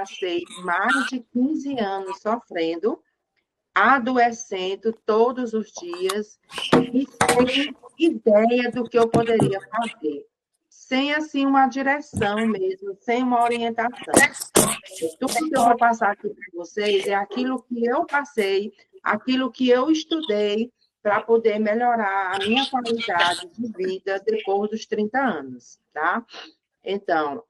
passei mais de 15 anos sofrendo, adoecendo todos os dias e sem ideia do que eu poderia fazer. Sem, assim, uma direção mesmo, sem uma orientação. Tudo que eu vou passar aqui para vocês é aquilo que eu passei, aquilo que eu estudei para poder melhorar a minha qualidade de vida depois dos 30 anos, tá? Então,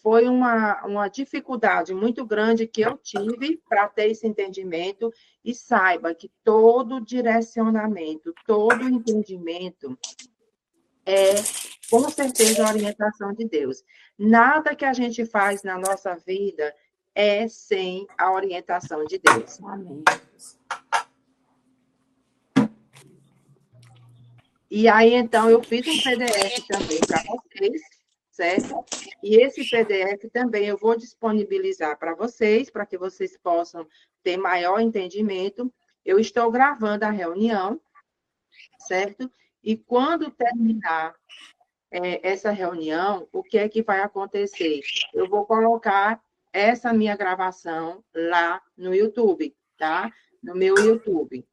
foi uma dificuldade muito grande que eu tive para ter esse entendimento e saiba que todo direcionamento, todo entendimento é, com certeza, a orientação de Deus. Nada que a gente faz na nossa vida é sem a orientação de Deus. Amém. E aí, então, eu fiz um PDF também para vocês, certo? E esse PDF também eu vou disponibilizar para vocês, para que vocês possam ter maior entendimento. Eu estou gravando a reunião, certo? E quando terminar essa reunião, o que é que vai acontecer? Eu vou colocar essa minha gravação lá no YouTube, tá? No meu YouTube.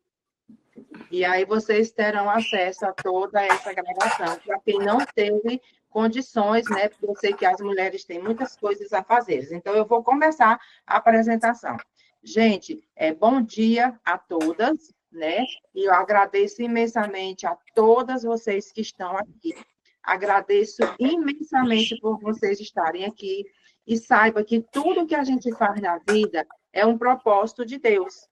E aí vocês terão acesso a toda essa gravação, para quem não teve condições, né? Porque eu sei que as mulheres têm muitas coisas a fazer. Então, eu vou começar a apresentação. Gente, bom dia a todas, né? E eu agradeço imensamente a todas vocês que estão aqui. Agradeço imensamente por vocês estarem aqui. E saiba que tudo que a gente faz na vida é um propósito de Deus.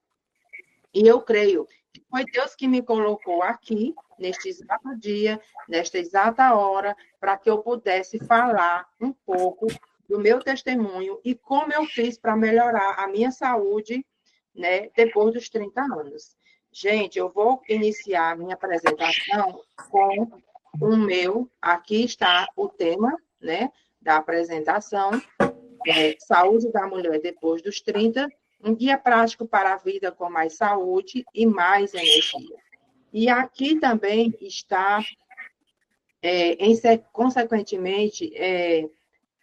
E eu creio que foi Deus que me colocou aqui, neste exato dia, nesta exata hora, para que eu pudesse falar um pouco do meu testemunho e como eu fiz para melhorar a minha saúde, né, depois dos 30 anos. Gente, eu vou iniciar a minha apresentação com aqui está o tema, né, da apresentação, Saúde da Mulher depois dos 30, um guia prático para a vida com mais saúde e mais energia. E aqui também está, consequentemente,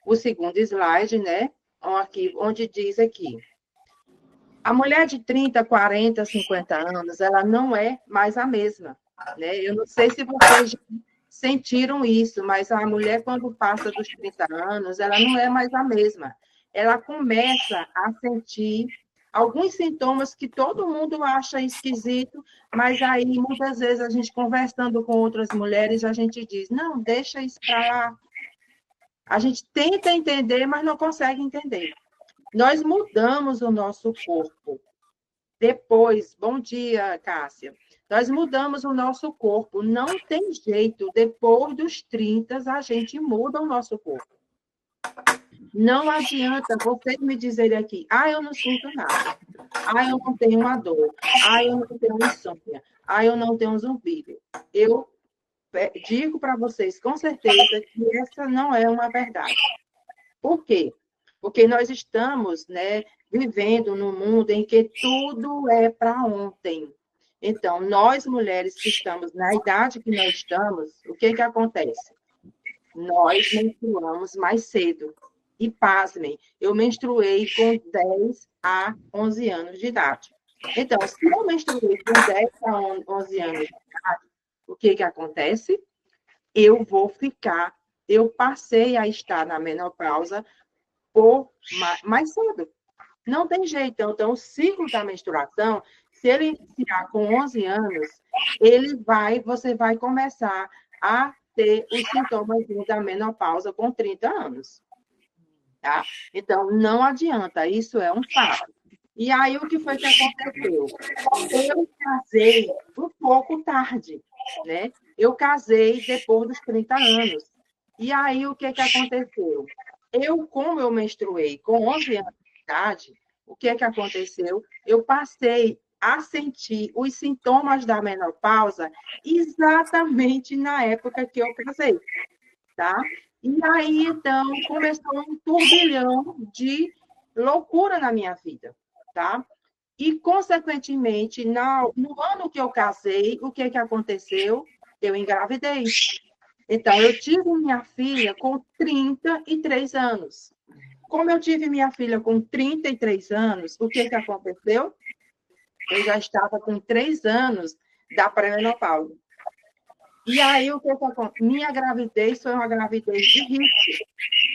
o segundo slide, né? Aqui, onde diz aqui, a mulher de 30, 40, 50 anos, ela não é mais a mesma, né? Eu não sei se vocês sentiram isso, mas a mulher, quando passa dos 30 anos, ela não é mais a mesma. Ela começa a sentir alguns sintomas que todo mundo acha esquisito, mas aí, muitas vezes, a gente conversando com outras mulheres, a gente diz, não, deixa isso para lá. A gente tenta entender, mas não consegue entender. Nós mudamos o nosso corpo. Depois, bom dia, Cássia. Nós mudamos o nosso corpo. Não tem jeito. Depois dos 30, a gente muda o nosso corpo. Não adianta vocês me dizerem aqui, eu não sinto nada. Eu não tenho uma dor. Eu não tenho insônia. Eu não tenho um zumbido. Eu digo para vocês, com certeza, que essa não é uma verdade. Por quê? Porque nós estamos, né, vivendo num mundo em que tudo é para ontem. Então, nós mulheres que estamos na idade que nós estamos, o que acontece? Nós menstruamos mais cedo. E, pasmem, eu menstruei com 10 a 11 anos de idade. Então, se eu menstruei com 10 a 11 anos de idade, o que acontece? Eu passei a estar na menopausa mais cedo. Não tem jeito. Então, o ciclo da menstruação, se ele iniciar com 11 anos, você vai começar a ter os sintomas da menopausa com 30 anos. Tá? Então, não adianta, isso é um fato. E aí, o que foi que aconteceu? Eu casei um pouco tarde, né? Eu casei depois dos 30 anos. E aí, o que aconteceu? Como eu menstruei com 11 anos de idade, o que aconteceu? Eu passei a sentir os sintomas da menopausa exatamente na época que eu casei, tá? E aí, então, começou um turbilhão de loucura na minha vida, tá? E, consequentemente, no ano que eu casei, o que aconteceu? Eu engravidei. Então, eu tive minha filha com 33 anos. Como eu tive minha filha com 33 anos, o que aconteceu? Eu já estava com 3 anos da pré-menopausa. E aí, o que aconteceu? Minha gravidez foi uma gravidez de risco.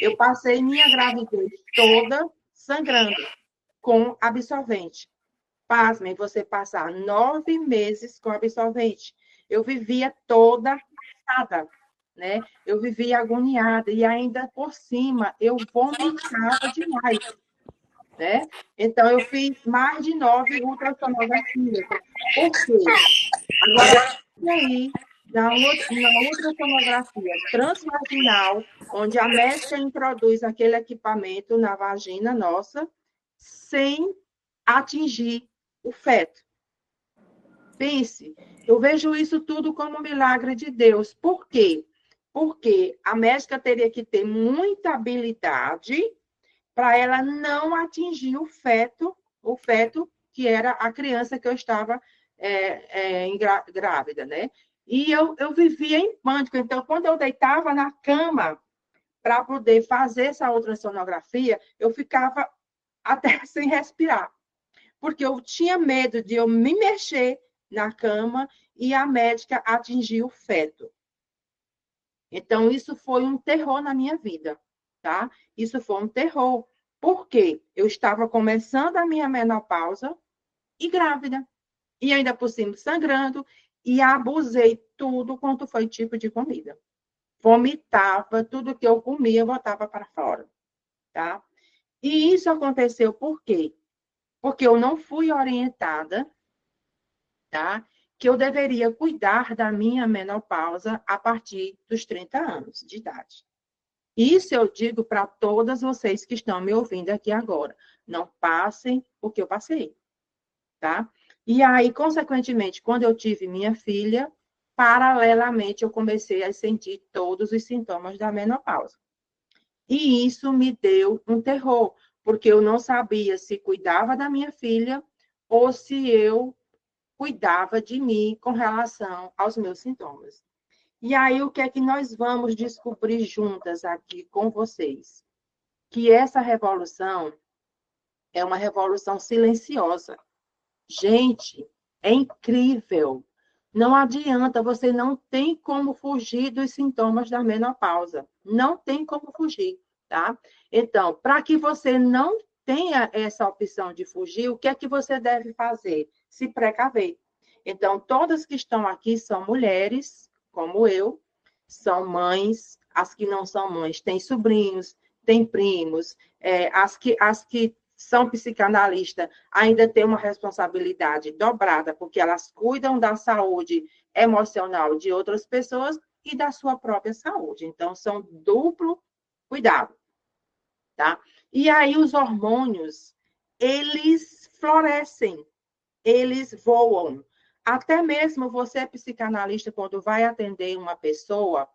Eu passei minha gravidez toda sangrando com absorvente. Pasmem, você passar 9 meses com absorvente. Eu vivia toda cansada, né? Eu vivia agoniada e ainda por cima eu vomitava demais, né? Então eu fiz mais de 9 ultrassonografias. Por quê? Agora, e aí, na ultrassonografia transvaginal, onde a médica introduz aquele equipamento na vagina nossa, sem atingir o feto. Pense, eu vejo isso tudo como um milagre de Deus. Por quê? Porque a médica teria que ter muita habilidade para ela não atingir o feto que era a criança que eu estava grávida, né? E eu vivia em pânico. Então, quando eu deitava na cama para poder fazer essa ultrassonografia, eu ficava até sem respirar, porque eu tinha medo de eu me mexer na cama e a médica atingir o feto. Então, isso foi um terror na minha vida, tá? Isso foi um terror. Por quê? Eu estava começando a minha menopausa e grávida. E ainda por cima sangrando. E abusei tudo quanto foi tipo de comida. Vomitava, tudo que eu comia, eu botava para fora, tá? E isso aconteceu por quê? Porque eu não fui orientada, tá? Que eu deveria cuidar da minha menopausa a partir dos 30 anos de idade. Isso eu digo para todas vocês que estão me ouvindo aqui agora. Não passem o que eu passei, tá? E aí, consequentemente, quando eu tive minha filha, paralelamente eu comecei a sentir todos os sintomas da menopausa. E isso me deu um terror, porque eu não sabia se cuidava da minha filha ou se eu cuidava de mim com relação aos meus sintomas. E aí, o que é que nós vamos descobrir juntas aqui com vocês? Que essa revolução é uma revolução silenciosa. Gente, é incrível. Não adianta, você não tem como fugir dos sintomas da menopausa. Não tem como fugir, tá? Então, para que você não tenha essa opção de fugir, o que é que você deve fazer? Se precaver. Então, todas que estão aqui são mulheres, como eu, são mães, as que não são mães têm sobrinhos, têm primos, as que são psicanalistas ainda têm uma responsabilidade dobrada, porque elas cuidam da saúde emocional de outras pessoas e da sua própria saúde. Então, são duplo cuidado, tá? E aí, os hormônios, eles florescem, eles voam. Até mesmo você, psicanalista, quando vai atender uma pessoa,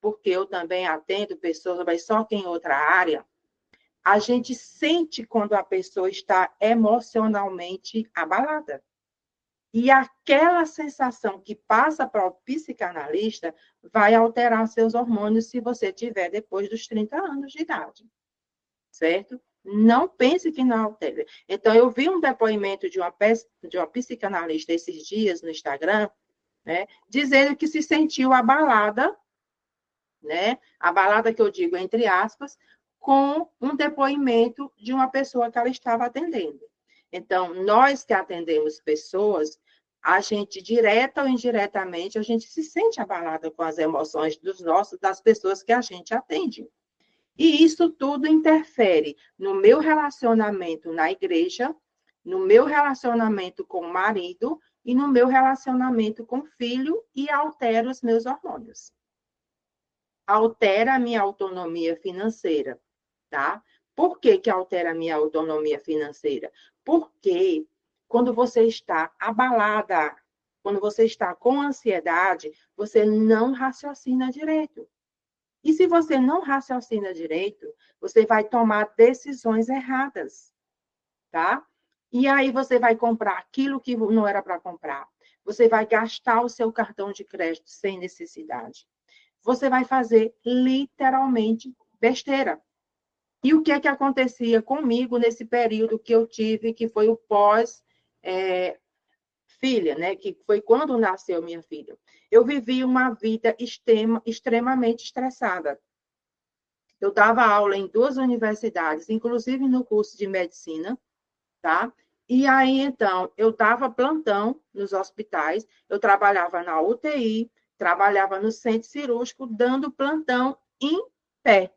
porque eu também atendo pessoas, mas só que em outra área, a gente sente quando a pessoa está emocionalmente abalada. E aquela sensação que passa para o psicanalista vai alterar seus hormônios se você tiver depois dos 30 anos de idade, certo? Não pense que não altere. Então, eu vi um depoimento de uma psicanalista esses dias no Instagram, né, dizendo que se sentiu abalada, né? Abalada que eu digo entre aspas, com um depoimento de uma pessoa que ela estava atendendo. Então, nós que atendemos pessoas, a gente, direta ou indiretamente, a gente se sente abalada com as emoções das pessoas que a gente atende. E isso tudo interfere no meu relacionamento na igreja, no meu relacionamento com o marido e no meu relacionamento com o filho e altera os meus hormônios. Altera a minha autonomia financeira, tá? Por que que altera a minha autonomia financeira? Porque quando você está abalada, quando você está com ansiedade, você não raciocina direito. E se você não raciocina direito, você vai tomar decisões erradas, tá? E aí você vai comprar aquilo que não era para comprar. Você vai gastar o seu cartão de crédito sem necessidade. Você vai fazer literalmente besteira. E o que é que acontecia comigo nesse período que eu tive, que foi o pós-filha, né? Que foi quando nasceu minha filha. Eu vivi uma vida extremamente estressada. Eu dava aula em 2 universidades, inclusive no curso de medicina, tá? E aí, então, eu dava plantão nos hospitais, eu trabalhava na UTI, trabalhava no centro cirúrgico, dando plantão em pé.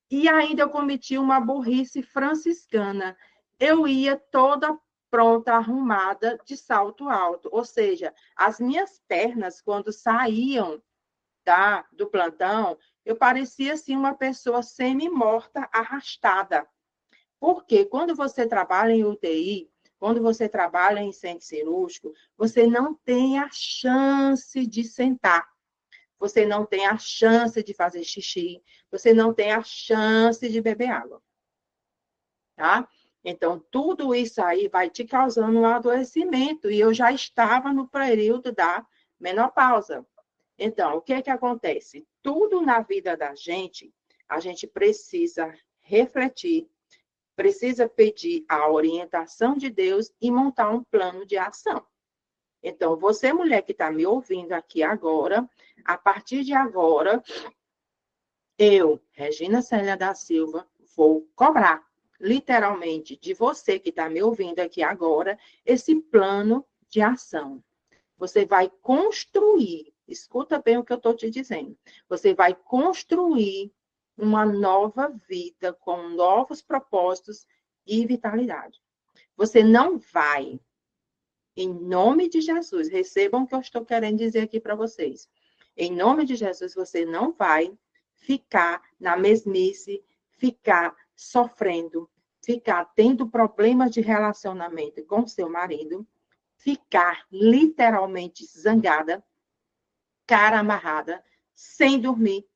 E ainda eu cometi uma burrice franciscana. Eu ia toda pronta, arrumada, de salto alto. Ou seja, as minhas pernas, quando saíam do plantão, eu parecia assim uma pessoa semi-morta, arrastada. Porque quando você trabalha em UTI, quando você trabalha em centro cirúrgico, você não tem a chance de sentar. Você não tem a chance de fazer xixi, você não tem a chance de beber água, tá? Então, tudo isso aí vai te causando um adoecimento, e eu já estava no período da menopausa. Então, o que é que acontece? Tudo na vida da gente, a gente precisa refletir, precisa pedir a orientação de Deus e montar um plano de ação. Então, você, mulher que está me ouvindo aqui agora, a partir de agora, eu, Regina Célia da Silva, vou cobrar, literalmente, de você que está me ouvindo aqui agora, esse plano de ação. Você vai construir, escuta bem o que eu estou te dizendo, você vai construir uma nova vida com novos propósitos e vitalidade. Você não vai, em nome de Jesus, recebam o que eu estou querendo dizer aqui para vocês. Em nome de Jesus, você não vai ficar na mesmice, ficar sofrendo, ficar tendo problemas de relacionamento com seu marido, ficar literalmente zangada, cara amarrada, sem dormir,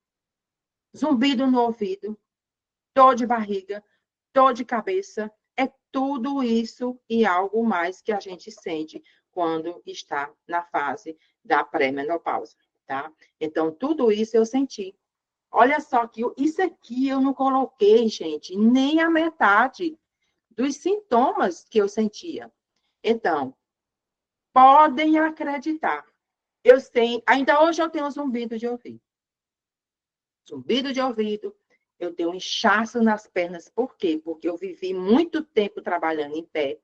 zumbido no ouvido, dor de barriga, dor de cabeça. É tudo isso e algo mais que a gente sente quando está na fase da pré-menopausa, tá? Então, tudo isso eu senti. Olha só que isso aqui eu não coloquei, gente, nem a metade dos sintomas que eu sentia. Então, podem acreditar. Eu tenho, ainda hoje eu tenho zumbido de ouvido. Zumbido de ouvido, eu tenho inchaço nas pernas. Por quê? Porque eu vivi muito tempo trabalhando em pé.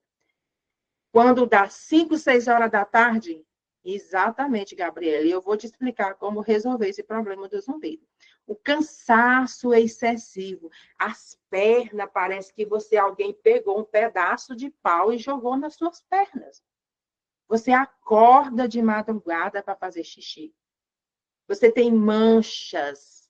Quando dá 5, 6 horas da tarde, exatamente, Gabriela, e eu vou te explicar como resolver esse problema do zumbido. O cansaço é excessivo. As pernas, parece que alguém pegou um pedaço de pau e jogou nas suas pernas. Você acorda de madrugada para fazer xixi. Você tem manchas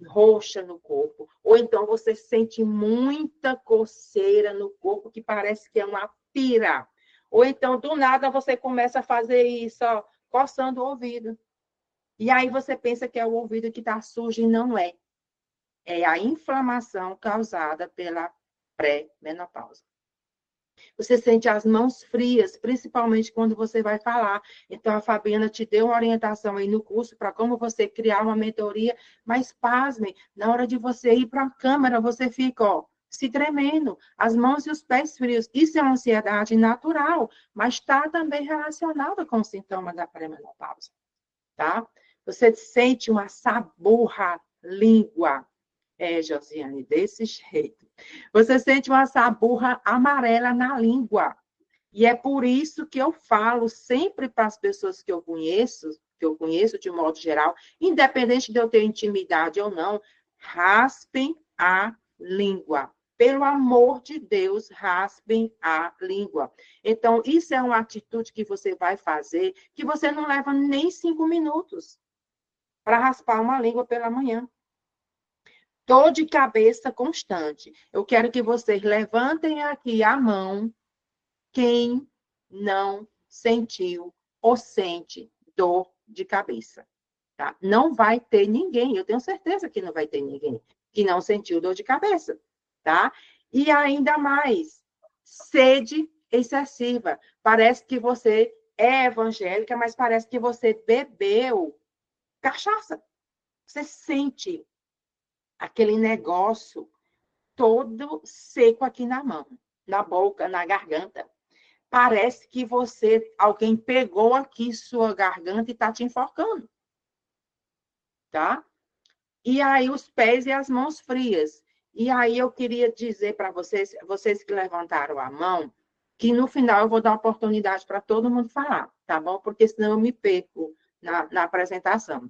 roxas no corpo. Ou então você sente muita coceira no corpo que parece que é uma pira. Ou então, do nada, você começa a fazer isso, ó, coçando o ouvido. E aí você pensa que é o ouvido que está sujo e não é. É a inflamação causada pela pré-menopausa. Você sente as mãos frias, principalmente quando você vai falar. Então, a Fabiana te deu uma orientação aí no curso para como você criar uma mentoria, mas pasme, na hora de você ir para a câmera, você fica, ó, se tremendo, as mãos e os pés frios. Isso é uma ansiedade natural, mas está também relacionada com o sintoma da pré-menopausa, tá? Você sente uma saburra língua. É, Josiane, desse jeito. Você sente uma saburra amarela na língua. E é por isso que eu falo sempre para as pessoas que eu conheço de modo geral, independente de eu ter intimidade ou não, raspem a língua. Pelo amor de Deus, raspem a língua. Então, isso é uma atitude que você vai fazer, que você não leva nem 5 minutos para raspar uma língua pela manhã. Dor de cabeça constante. Eu quero que vocês levantem aqui a mão quem não sentiu ou sente dor de cabeça. Tá? Não vai ter ninguém, eu tenho certeza que não vai ter ninguém que não sentiu dor de cabeça. Tá? E ainda mais, sede excessiva. Parece que você é evangélica, mas parece que você bebeu cachaça. Você sente aquele negócio todo seco aqui na mão, na boca, na garganta. Parece que alguém pegou aqui sua garganta e está te enforcando, tá? E aí os pés e as mãos frias. E aí eu queria dizer para vocês, vocês que levantaram a mão, que no final eu vou dar oportunidade para todo mundo falar, tá bom? Porque senão eu me perco na apresentação.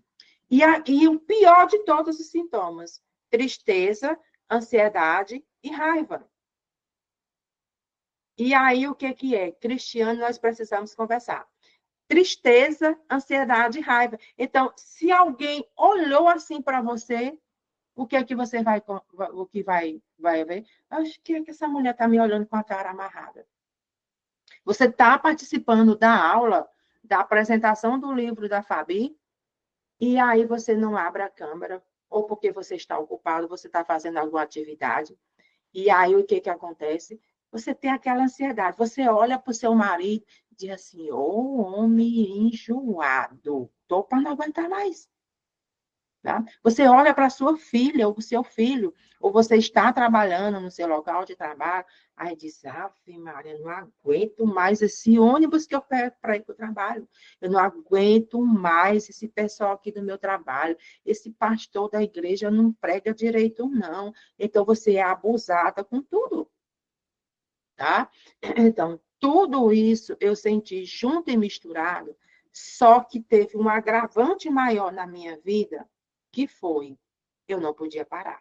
E o pior de todos os sintomas: tristeza, ansiedade e raiva. E aí o que é? Cristiano, nós precisamos conversar. Tristeza, ansiedade e raiva. Então, se alguém olhou assim para você, o que é que você vai ver? Acho que essa mulher está me olhando com a cara amarrada. Você está participando da aula, da apresentação do livro da Fabi, e aí você não abre a câmera, ou porque você está ocupado, você está fazendo alguma atividade, e aí o que acontece? Você tem aquela ansiedade, você olha para o seu marido e diz assim, ô homem enjoado, estou para não aguentar mais. Tá? Você olha para a sua filha ou o seu filho, ou você está trabalhando no seu local de trabalho, aí diz, Ave Maria, não aguento mais esse ônibus que eu pego para ir para o trabalho. Eu não aguento mais esse pessoal aqui do meu trabalho. Esse pastor da igreja não prega direito, não. Então, você é abusada com tudo. Tá? Então, tudo isso eu senti junto e misturado, só que teve um agravante maior na minha vida, que foi, eu não podia parar.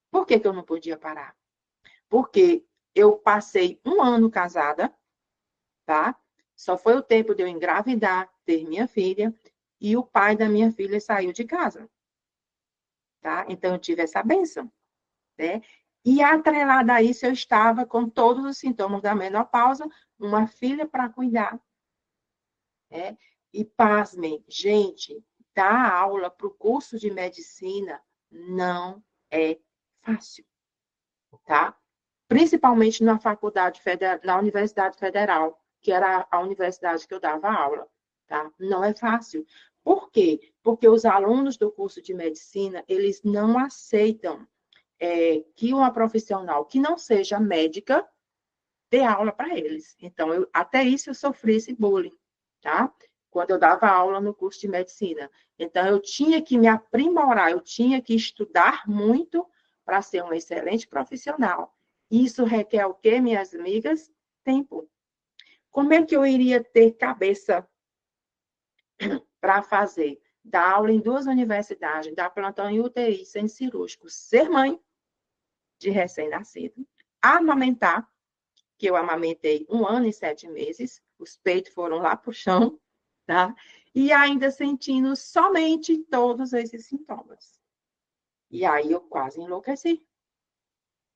Por que eu não podia parar? Porque eu passei um ano casada, tá? Só foi o tempo de eu engravidar, ter minha filha, e o pai da minha filha saiu de casa, tá? Então, eu tive essa bênção, né? E atrelada a isso, eu estava com todos os sintomas da menopausa, uma filha para cuidar, né? E pasmem, gente, dar aula para o curso de medicina não é fácil, tá? Principalmente na faculdade federal, na Universidade Federal, que era a universidade que eu dava aula, tá? Não é fácil. Por quê? Porque os alunos do curso de medicina, eles não aceitam que uma profissional que não seja médica dê aula para eles. Então, até isso eu sofri esse bullying, tá? Quando eu dava aula no curso de medicina. Então, eu tinha que me aprimorar, eu tinha que estudar muito para ser um excelente profissional. Isso requer o quê, minhas amigas? Tempo. Como é que eu iria ter cabeça para fazer? Dar aula em 2 universidades, dar plantão em UTI, centro cirúrgico, ser mãe de recém-nascido, amamentar, que eu amamentei 1 ano e 7 meses, os peitos foram lá para o chão, tá? E ainda sentindo somente todos esses sintomas. E aí eu quase enlouqueci.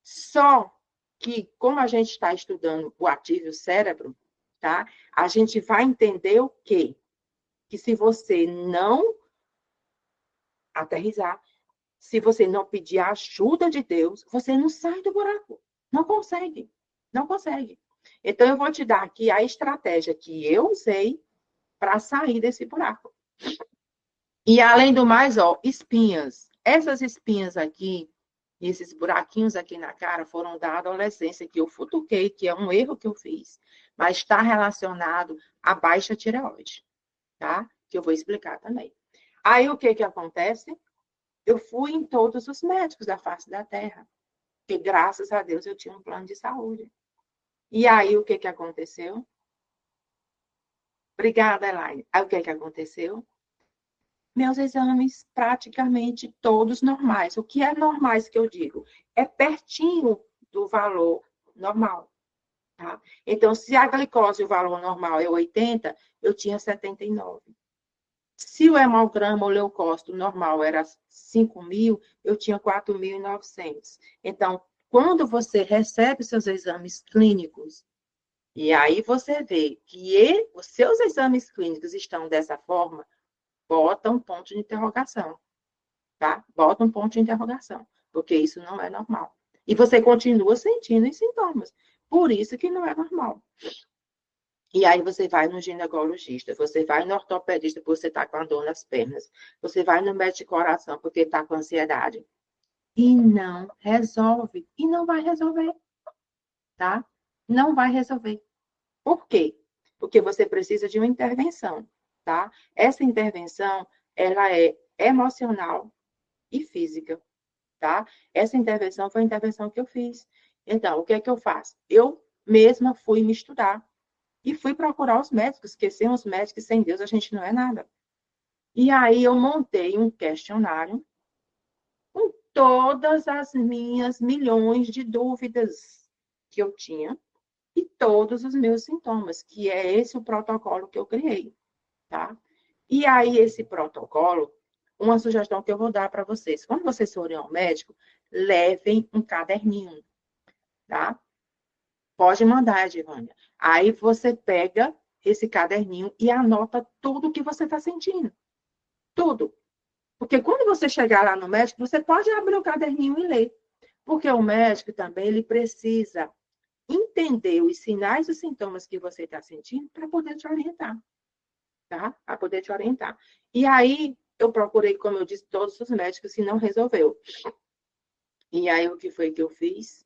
Só que, como a gente está estudando o ativo cérebro, tá? A gente vai entender o quê? Que se você não aterrissar, se você não pedir a ajuda de Deus, você não sai do buraco. Não consegue. Não consegue. Então, eu vou te dar aqui a estratégia que eu usei para sair desse buraco. E, além do mais, ó, espinhas. Essas espinhas aqui, esses buraquinhos aqui na cara, foram da adolescência, que eu futuquei, que é um erro que eu fiz. Mas está relacionado à baixa tireoide, tá? Que eu vou explicar também. Aí, o que acontece? Eu fui em todos os médicos da face da terra, porque graças a Deus eu tinha um plano de saúde. E aí o que aconteceu? Obrigada, Elaine. Aí o que aconteceu? Meus exames praticamente todos normais. O que é normais que eu digo? É pertinho do valor normal. Tá? Então, se a glicose, o valor normal é 80, eu tinha 79. Se o hemograma ou leucócito normal era 5.000, eu tinha 4.900. Então, quando você recebe seus exames clínicos, e aí você vê que os seus exames clínicos estão dessa forma, bota um ponto de interrogação, tá? Bota um ponto de interrogação, porque isso não é normal. E você continua sentindo os sintomas. Por isso que não é normal. E aí você vai no ginecologista, você vai no ortopedista porque você está com a dor nas pernas, você vai no médico de coração porque está com ansiedade. e não resolve. E não vai resolver, tá? Não vai resolver. Por quê? Porque você precisa de uma intervenção, tá? Essa intervenção, ela é emocional e física, tá? Essa intervenção foi a intervenção que eu fiz. Então, o que é que eu faço? Eu mesma fui me estudar e fui procurar os médicos, porque sem os médicos, sem Deus, a gente não é nada. E aí eu montei um questionário com todas as minhas milhões de dúvidas que eu tinha e todos os meus sintomas, que é esse o protocolo que eu criei, tá? E aí, esse protocolo, uma sugestão que eu vou dar para vocês. Quando vocês forem ao médico, levem um caderninho, tá? Pode mandar, Edivânia. Aí você pega esse caderninho e anota tudo que você está sentindo. Tudo. Porque quando você chegar lá no médico, você pode abrir o caderninho e ler. Porque o médico também, ele precisa entender os sinais e os sintomas que você está sentindo para poder te orientar, tá? Para poder te orientar. E aí, eu procurei, como eu disse, todos os médicos e não resolveu. E aí, o que foi que eu fiz?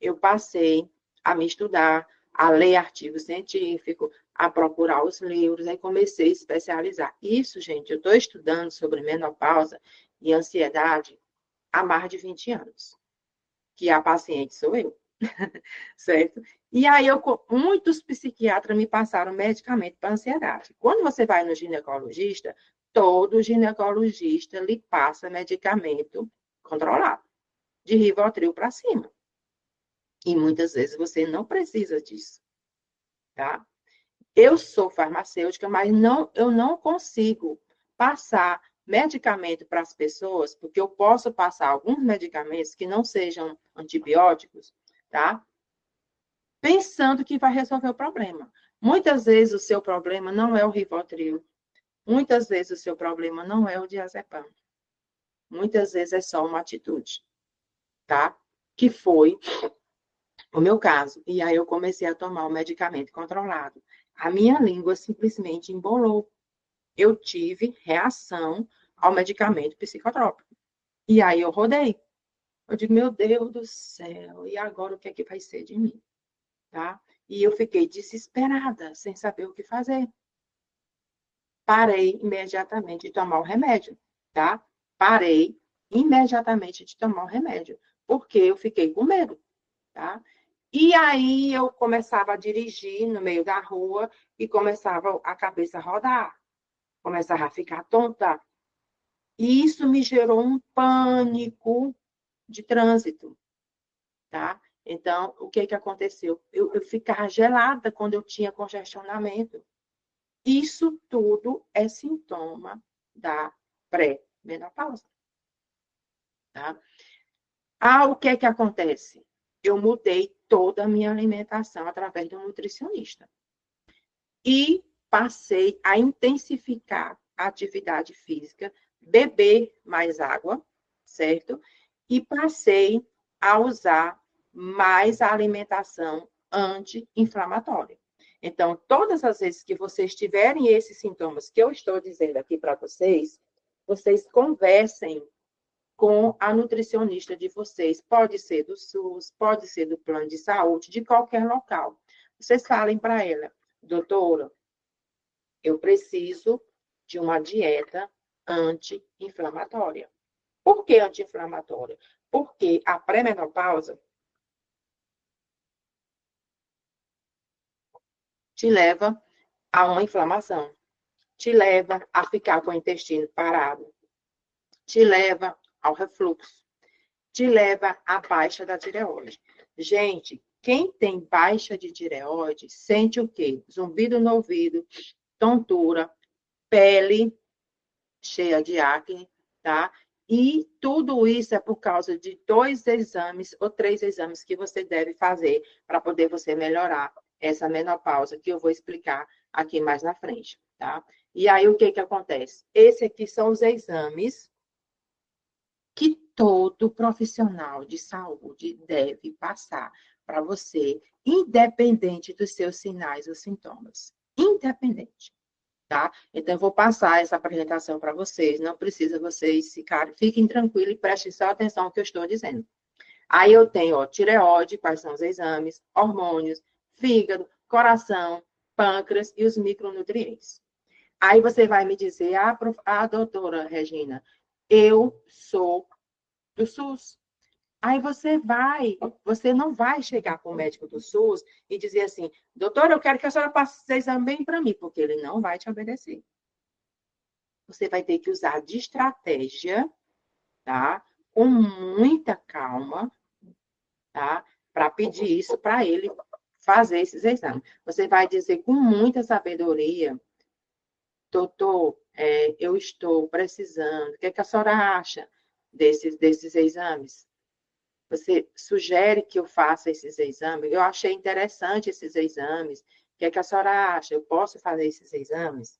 Eu passei a me estudar, a ler artigos científicos, a procurar os livros, aí comecei a especializar. Isso, gente, eu estou estudando sobre menopausa e ansiedade há mais de 20 anos, que a paciente sou eu, certo? E aí, muitos psiquiatras me passaram medicamento para ansiedade. Quando você vai no ginecologista, todo ginecologista lhe passa medicamento controlado, de Rivotril para cima. E muitas vezes você não precisa disso, tá? Eu sou farmacêutica, mas eu não consigo passar medicamento para as pessoas, porque eu posso passar alguns medicamentos que não sejam antibióticos, tá? Pensando que vai resolver o problema. Muitas vezes o seu problema não é o Rivotril, muitas vezes o seu problema não é o diazepam, muitas vezes é só uma atitude, tá? Que foi o meu caso. E aí eu comecei a tomar o medicamento controlado. A minha língua simplesmente embolou. Eu tive reação ao medicamento psicotrópico. E aí eu rodei. Eu digo, meu Deus do céu, e agora o que é que vai ser de mim? Tá? E eu fiquei desesperada, sem saber o que fazer. Parei imediatamente de tomar o remédio, tá? Parei imediatamente de tomar o remédio, porque eu fiquei com medo, tá? E aí eu começava a dirigir no meio da rua e começava a cabeça a rodar, começava a ficar tonta. E isso me gerou um pânico de trânsito, tá? Então, o que que aconteceu? Eu ficava gelada quando eu tinha congestionamento. Isso tudo é sintoma da pré-menopausa, tá? Ah, o que que acontece? Eu mudei toda a minha alimentação através do nutricionista. E passei a intensificar a atividade física, beber mais água, certo? E passei a usar mais a alimentação anti-inflamatória. Então, todas as vezes que vocês tiverem esses sintomas que eu estou dizendo aqui para vocês, vocês conversem com a nutricionista de vocês. Pode ser do SUS, pode ser do plano de saúde, de qualquer local. Vocês falem para ela, doutora, eu preciso de uma dieta anti-inflamatória. Por que anti-inflamatória? Porque a pré-menopausa te leva a uma inflamação, te leva a ficar com o intestino parado, te leva ao refluxo, te leva à baixa da tireoide. Gente, quem tem baixa de tireoide sente o quê? Zumbido no ouvido, tontura, pele cheia de acne, tá? E tudo isso é por causa de 2 exames ou 3 exames que você deve fazer para poder você melhorar essa menopausa, que eu vou explicar aqui mais na frente, tá? E aí, o que que acontece? Esse aqui são os exames que todo profissional de saúde deve passar para você, independente dos seus sinais ou sintomas. Independente. tá? Então, eu vou passar essa apresentação para vocês, não precisa vocês fiquem tranquilos e prestem só atenção ao que eu estou dizendo. Aí eu tenho, ó, tireoide, quais são os exames, hormônios, fígado, coração, pâncreas e os micronutrientes. Aí você vai me dizer, doutora Regina, eu sou do SUS. Aí você não vai chegar para o médico do SUS e dizer assim, doutora, eu quero que a senhora passe esse exame bem para mim, porque ele não vai te obedecer. Você vai ter que usar de estratégia, tá? Com muita calma, tá? Para pedir isso para ele fazer esses exames. Você vai dizer com muita sabedoria, doutor, eu estou precisando, o que, é que a senhora acha desses exames? Você sugere que eu faça esses exames? Eu achei interessante esses exames. O que é que a senhora acha? Eu posso fazer esses exames?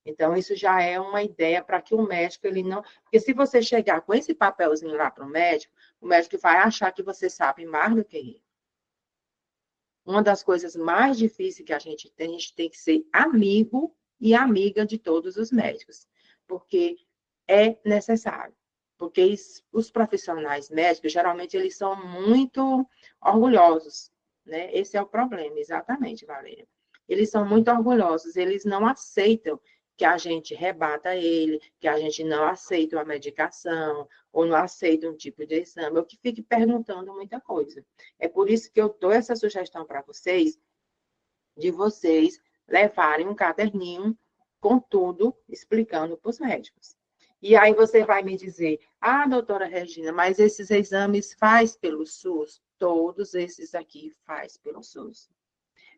Então, isso já é uma ideia para que o médico, ele não... Porque se você chegar com esse papelzinho lá para o médico vai achar que você sabe mais do que ele. Uma das coisas mais difíceis que a gente tem que ser amigo e amiga de todos os médicos, porque é necessário. Porque os profissionais médicos, geralmente, eles são muito orgulhosos, né? Esse é o problema, exatamente, Valéria. Eles são muito orgulhosos, eles não aceitam que a gente rebata ele, que a gente não aceita uma medicação, ou não aceita um tipo de exame, ou que fique perguntando muita coisa. É por isso que eu dou essa sugestão para vocês, de vocês levarem um caderninho com tudo explicando para os médicos. E aí você vai me dizer, doutora Regina, mas esses exames faz pelo SUS? Todos esses aqui faz pelo SUS.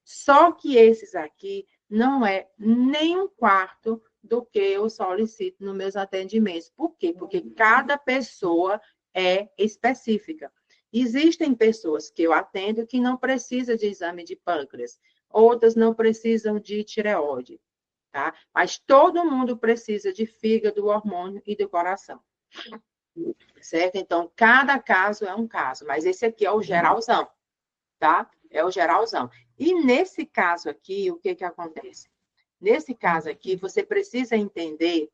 Só que esses aqui não é nem um quarto do que eu solicito nos meus atendimentos. Por quê? Porque cada pessoa é específica. Existem pessoas que eu atendo que não precisam de exame de pâncreas, outras não precisam de tireoide, tá? Mas todo mundo precisa de fígado, hormônio e do coração. Certo? Então, cada caso é um caso, mas esse aqui é o geralzão, tá? É o geralzão. E nesse caso aqui, o que que acontece? Nesse caso aqui, você precisa entender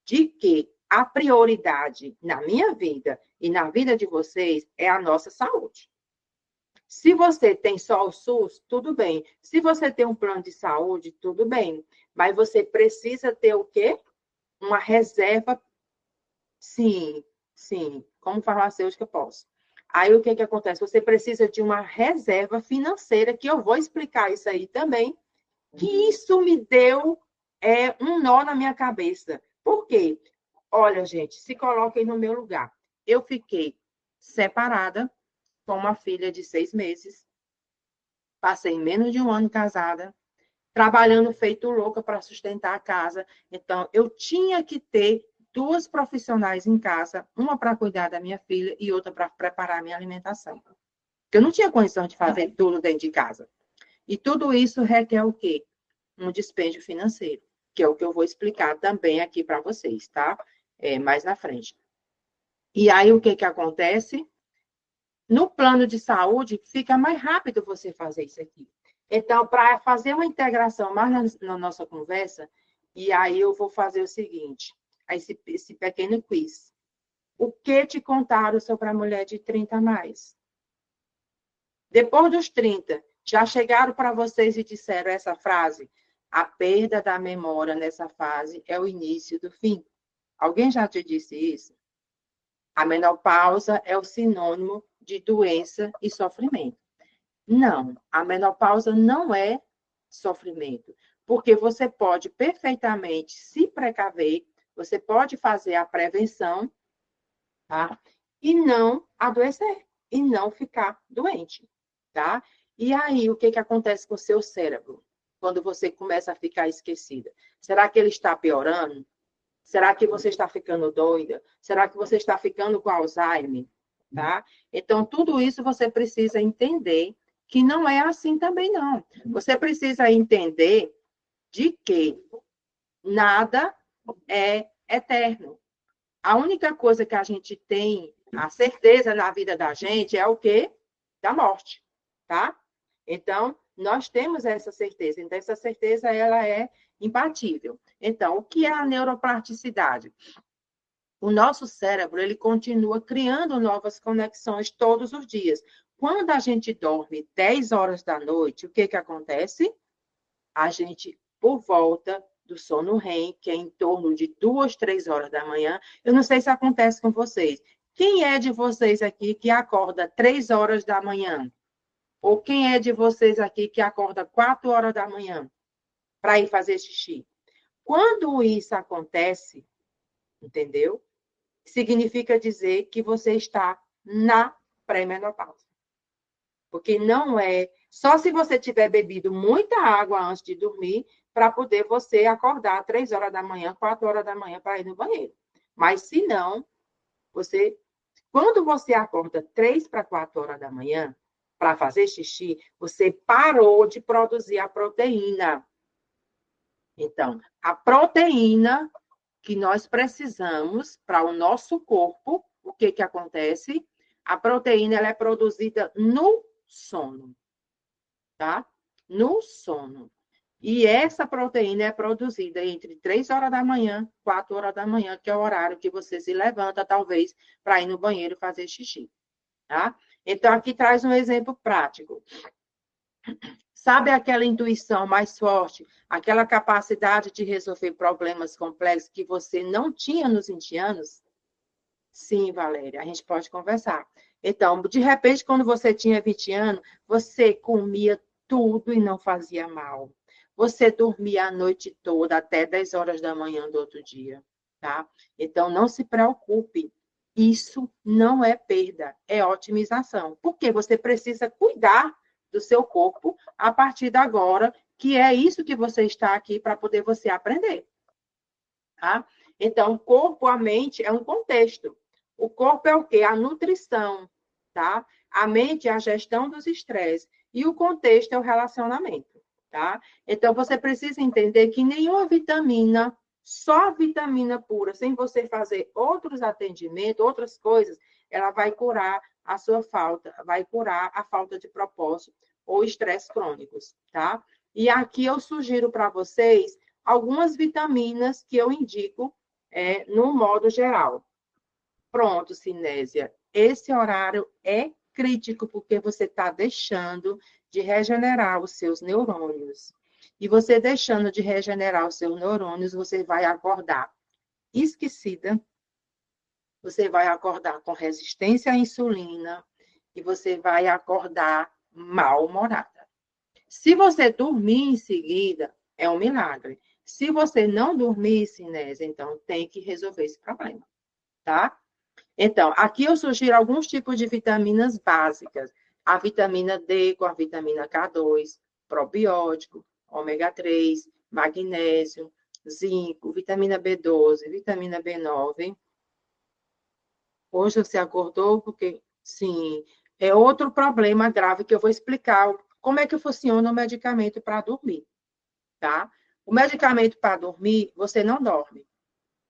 de que a prioridade na minha vida e na vida de vocês é a nossa saúde. Se você tem só o SUS, tudo bem. Se você tem um plano de saúde, tudo bem. Mas você precisa ter o quê? Uma reserva. Sim, sim. Como farmacêutica, eu posso. Aí, o que que acontece? Você precisa de uma reserva financeira, que eu vou explicar isso aí também, que isso me deu um nó na minha cabeça. Por quê? Olha, gente, se coloquem no meu lugar. Eu fiquei separada com uma filha de 6 meses, passei menos de um ano casada, trabalhando feito louca para sustentar a casa. Então, eu tinha que ter 2 profissionais em casa, uma para cuidar da minha filha e outra para preparar a minha alimentação. Porque eu não tinha condição de fazer tudo dentro de casa. E tudo isso requer o quê? Um dispêndio financeiro, que é o que eu vou explicar também aqui para vocês, tá? Mais na frente. E aí, o que que acontece? No plano de saúde, fica mais rápido você fazer isso aqui. Então, para fazer uma integração mais na nossa conversa, e aí eu vou fazer o seguinte, esse pequeno quiz. O que te contaram sobre a mulher de 30 a mais? Depois dos 30, já chegaram para vocês e disseram essa frase? A perda da memória nessa fase é o início do fim. Alguém já te disse isso? A menopausa é o sinônimo de doença e sofrimento. Não, a menopausa não é sofrimento, porque você pode perfeitamente se precaver, você pode fazer a prevenção, tá? E não adoecer, e não ficar doente, tá? E aí, o que que acontece com o seu cérebro quando você começa a ficar esquecida? Será que ele está piorando? Será que você está ficando doida? Será que você está ficando com Alzheimer? Tá? Então, tudo isso você precisa entender que não é assim também, não. Você precisa entender de que nada é eterno. A única coisa que a gente tem a certeza na vida da gente é o quê? Da morte, tá? Então, nós temos essa certeza. Então, essa certeza, ela é imbatível. Então, o que é a neuroplasticidade? O nosso cérebro, ele continua criando novas conexões todos os dias. Quando a gente dorme 10 horas da noite, o que que acontece? A gente, por volta do sono REM, que é em torno de 2, 3 horas da manhã, eu não sei se acontece com vocês. Quem é de vocês aqui que acorda 3 horas da manhã? Ou quem é de vocês aqui que acorda 4 horas da manhã para ir fazer xixi? Quando isso acontece, entendeu? Significa dizer que você está na pré-menopausa. Porque não é só se você tiver bebido muita água antes de dormir para poder você acordar 3 horas da manhã, 4 horas da manhã para ir no banheiro. Mas se não, quando você acorda 3 para 4 horas da manhã para fazer xixi, você parou de produzir a proteína. Então, a proteína que nós precisamos para o nosso corpo, o que que acontece? A proteína ela é produzida no sono, tá? No sono. E essa proteína é produzida entre 3 horas da manhã, 4 horas da manhã, que é o horário que você se levanta, talvez, para ir no banheiro fazer xixi, tá? Então, aqui traz um exemplo prático. Sabe aquela intuição mais forte, aquela capacidade de resolver problemas complexos que você não tinha nos 20 anos? Sim, Valéria, a gente pode conversar. Então, de repente, quando você tinha 20 anos, você comia tudo e não fazia mal. Você dormia a noite toda, até 10 horas da manhã do outro dia, tá? Então, não se preocupe. Isso não é perda, é otimização. Porque você precisa cuidar do seu corpo a partir de agora, que é isso que você está aqui para poder você aprender, tá? Então, o corpo, a mente é um contexto. O corpo é o quê? A nutrição, tá? A mente é a gestão dos estresses. E o contexto é o relacionamento, tá? Então, você precisa entender que nenhuma vitamina, só vitamina pura, sem você fazer outros atendimentos, outras coisas, ela vai curar a sua falta, vai curar a falta de propósito ou estresse crônicos, tá? E aqui eu sugiro para vocês algumas vitaminas que eu indico no modo geral. Pronto, Cinésia. Esse horário é crítico porque você está deixando de regenerar os seus neurônios. E você deixando de regenerar os seus neurônios, você vai acordar esquecida, você vai acordar com resistência à insulina e você vai acordar mal-humorada. Se você dormir em seguida, é um milagre. Se você não dormir, Cinésia, então tem que resolver esse problema, tá? Então, aqui eu sugiro alguns tipos de vitaminas básicas. A vitamina D com a vitamina K2, probiótico, ômega 3, magnésio, zinco, vitamina B12, vitamina B9. Hoje você acordou porque, sim, é outro problema grave que eu vou explicar como é que funciona o medicamento para dormir, tá? O medicamento para dormir, você não dorme,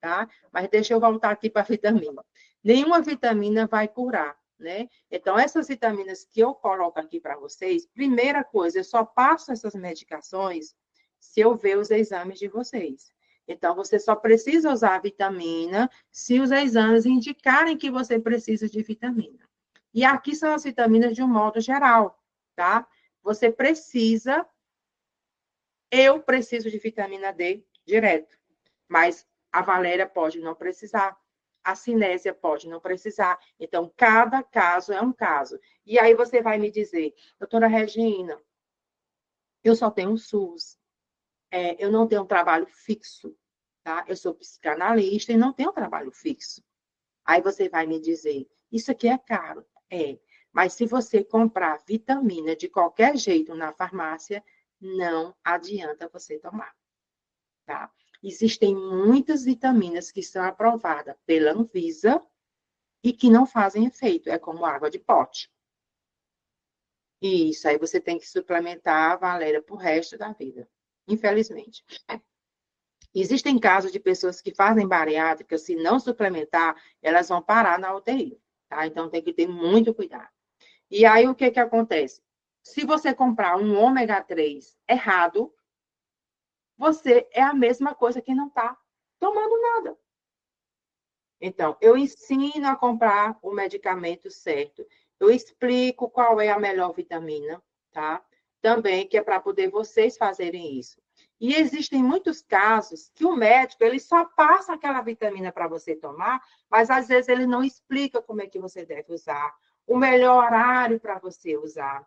tá? Mas deixa eu voltar aqui para a vitamina. Nenhuma vitamina vai curar, né? Então, essas vitaminas que eu coloco aqui para vocês, primeira coisa, eu só passo essas medicações se eu ver os exames de vocês. Então, você só precisa usar a vitamina se os exames indicarem que você precisa de vitamina. E aqui são as vitaminas de um modo geral, tá? Você precisa, eu preciso de vitamina D direto, mas a Valéria pode não precisar, a Cinésia pode não precisar. Então, cada caso é um caso. E aí você vai me dizer, doutora Regina, eu só tenho um SUS, eu não tenho um trabalho fixo, tá? Eu sou psicanalista e não tenho um trabalho fixo. Aí você vai me dizer, isso aqui é caro. É, mas se você comprar vitamina de qualquer jeito na farmácia, não adianta você tomar, tá? Existem muitas vitaminas que são aprovadas pela Anvisa e que não fazem efeito, é como água de pote. Isso, aí você tem que suplementar, Valéria, pro resto da vida, infelizmente. Existem casos de pessoas que fazem bariátrica, se não suplementar, elas vão parar na UTI, tá? Então tem que ter muito cuidado. E aí o que que acontece? Se você comprar um ômega 3 errado, você é a mesma coisa que não está tomando nada. Então, eu ensino a comprar o medicamento certo. Eu explico qual é a melhor vitamina, tá? Também, que é para poder vocês fazerem isso. E existem muitos casos que o médico, ele só passa aquela vitamina para você tomar, mas às vezes ele não explica como é que você deve usar, o melhor horário para você usar.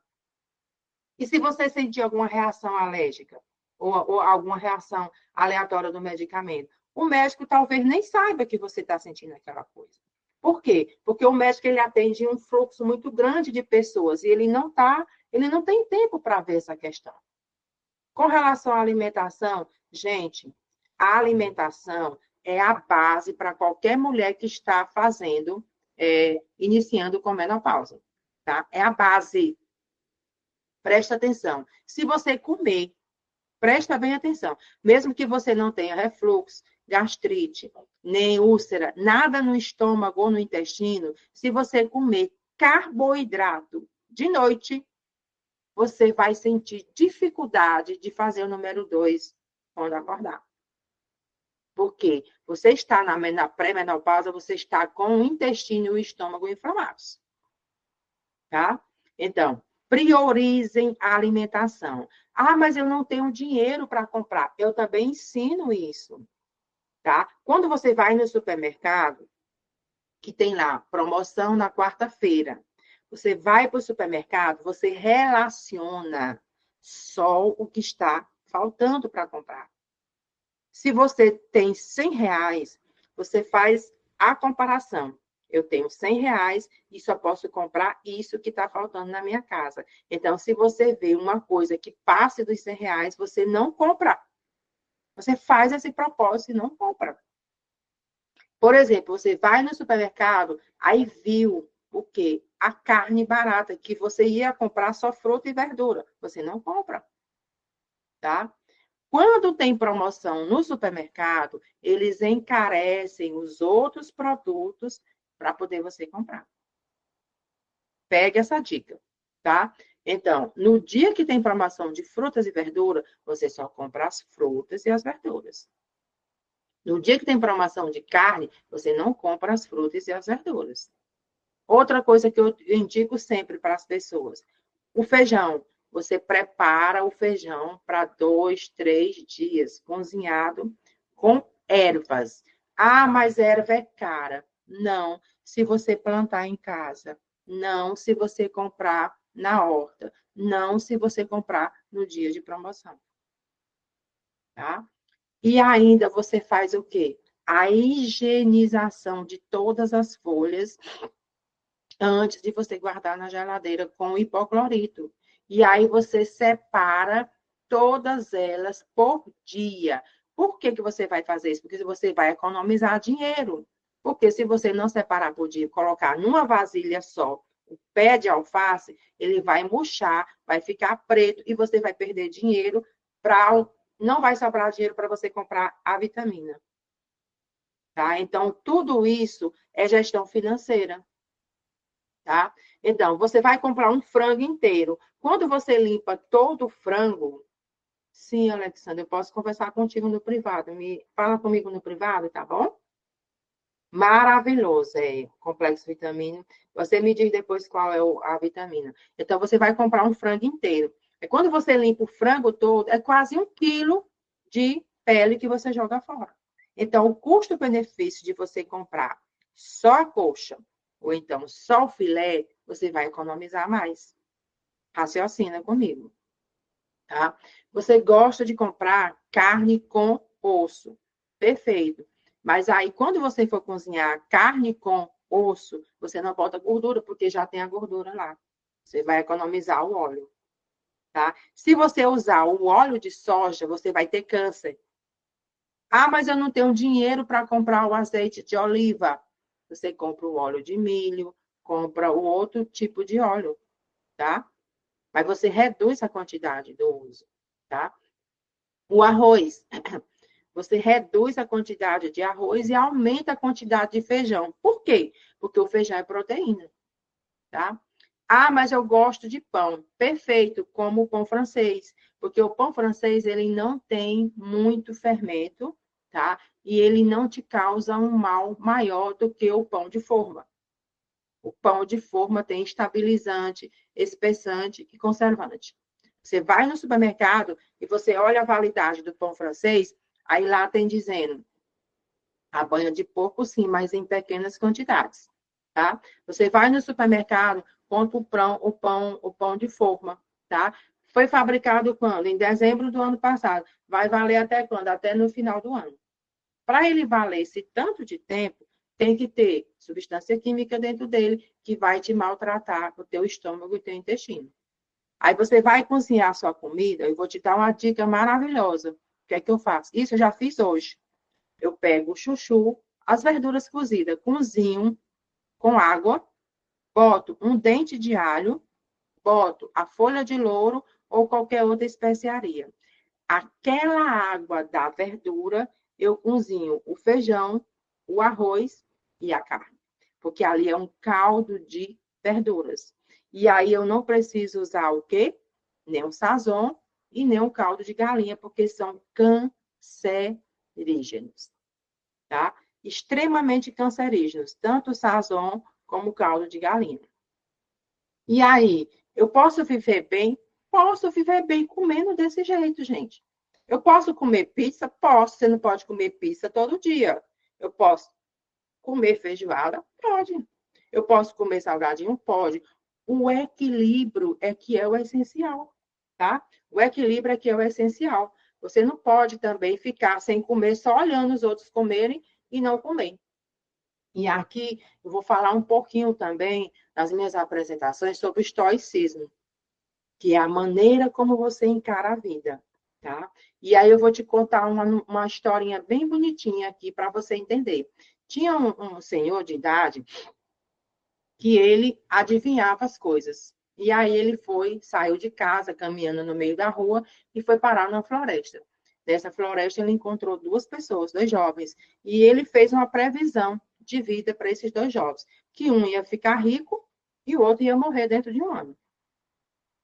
E se você sentir alguma reação alérgica ou alguma reação aleatória do medicamento, o médico talvez nem saiba que você está sentindo aquela coisa. Por quê? Porque o médico ele atende um fluxo muito grande de pessoas e ele não tem tempo para ver essa questão. Com relação à alimentação, gente, a alimentação é a base para qualquer mulher que está iniciando com menopausa, tá? É a base. Presta atenção. Se você comer, presta bem atenção. Mesmo que você não tenha refluxo, gastrite, nem úlcera, nada no estômago ou no intestino, se você comer carboidrato de noite, você vai sentir dificuldade de fazer o número 2 quando acordar. Por quê? Você está na pré-menopausa, você está com o intestino e o estômago inflamados. Tá? Então, priorizem a alimentação. Ah, mas eu não tenho dinheiro para comprar. Eu também ensino isso, tá? Quando você vai no supermercado, que tem lá promoção na quarta-feira, você vai para o supermercado, você relaciona só o que está faltando para comprar. Se você tem R$ 100, você faz a comparação. Eu tenho R$ 100 e só posso comprar isso que está faltando na minha casa. Então, se você vê uma coisa que passe dos R$ 100, você não compra. Você faz esse propósito e não compra. Por exemplo, você vai no supermercado, aí viu o quê? A carne barata, que você ia comprar só fruta e verdura. Você não compra, tá? Quando tem promoção no supermercado, eles encarecem os outros produtos para poder você comprar. Pegue essa dica, tá? Então, no dia que tem promoção de frutas e verduras, você só compra as frutas e as verduras. No dia que tem promoção de carne, você não compra as frutas e as verduras. Outra coisa que eu indico sempre para as pessoas: o feijão. Você prepara o feijão para 2, 3 dias, cozinhado com ervas. Ah, mas erva é cara. Não, se você plantar em casa. Não, se você comprar na horta. Não, se você comprar no dia de promoção. Tá? E ainda você faz o quê? A higienização de todas as folhas antes de você guardar na geladeira com hipoclorito. E aí você separa todas elas por dia. Por que que você vai fazer isso? Porque você vai economizar dinheiro. Porque se você não separar por dia, colocar numa vasilha só o pé de alface, ele vai murchar, vai ficar preto e você vai perder dinheiro para não vai sobrar dinheiro para você comprar a vitamina. Tá? Então, tudo isso é gestão financeira. Tá? Então, você vai comprar um frango inteiro. Quando você limpa todo o frango, sim, Alexandre, eu posso conversar contigo no privado. Fala comigo no privado, tá bom? Maravilhoso, complexo vitamínico. Você me diz depois qual é a vitamina. Então, você vai comprar um frango inteiro. E quando você limpa o frango todo, é quase 1 quilo de pele que você joga fora. Então, o custo-benefício de você comprar só a coxa ou então só o filé, você vai economizar mais. Raciocina comigo, tá? Você gosta de comprar carne com osso. Perfeito. Mas aí, quando você for cozinhar carne com osso, você não bota gordura, porque já tem a gordura lá. Você vai economizar o óleo, tá? Se você usar o óleo de soja, você vai ter câncer. Ah, mas eu não tenho dinheiro para comprar o azeite de oliva. Você compra o óleo de milho, compra o outro tipo de óleo, tá? Mas você reduz a quantidade do uso, tá? O arroz, você reduz a quantidade de arroz e aumenta a quantidade de feijão. Por quê? Porque o feijão é proteína, tá? Ah, mas eu gosto de pão. Perfeito, como o pão francês, porque o pão francês ele não tem muito fermento, tá? E ele não te causa um mal maior do que o pão de forma. O pão de forma tem estabilizante, espessante e conservante. Você vai no supermercado e você olha a validade do pão francês, aí lá tem dizendo a banha de porco, sim, mas em pequenas quantidades, tá? Você vai no supermercado, compra o pão de forma, tá? Foi fabricado quando? Em dezembro do ano passado. Vai valer até quando? Até no final do ano. Para ele valer esse tanto de tempo, tem que ter substância química dentro dele que vai te maltratar o teu estômago e o teu intestino. Aí você vai cozinhar a sua comida, eu vou te dar uma dica maravilhosa. O que é que eu faço? Isso eu já fiz hoje. Eu pego o chuchu, as verduras cozidas, cozinho com água, boto um dente de alho, boto a folha de louro ou qualquer outra especiaria. Aquela água da verdura, eu cozinho o feijão, o arroz e a carne, porque ali é um caldo de verduras. E aí eu não preciso usar o quê? Nem o sazon e nem o caldo de galinha, porque são cancerígenos, tá? Extremamente cancerígenos, tanto o sazon como o caldo de galinha. E aí, eu posso viver bem? Posso viver bem comendo desse jeito, gente. Eu posso comer pizza? Posso. Você não pode comer pizza todo dia. Eu posso comer feijoada? Pode. Eu posso comer salgadinho? Pode. O equilíbrio é que é o essencial, tá? O equilíbrio é que é o essencial. Você não pode também ficar sem comer, só olhando os outros comerem e não comer. E aqui eu vou falar um pouquinho também nas minhas apresentações sobre o estoicismo, que é a maneira como você encara a vida, tá? E aí eu vou te contar uma historinha bem bonitinha aqui para você entender. Tinha um senhor de idade que ele adivinhava as coisas. E aí ele saiu de casa, caminhando no meio da rua e foi parar na floresta. Nessa floresta ele encontrou duas pessoas, dois jovens, e ele fez uma previsão de vida para esses dois jovens, que um ia ficar rico e o outro ia morrer dentro de um ano.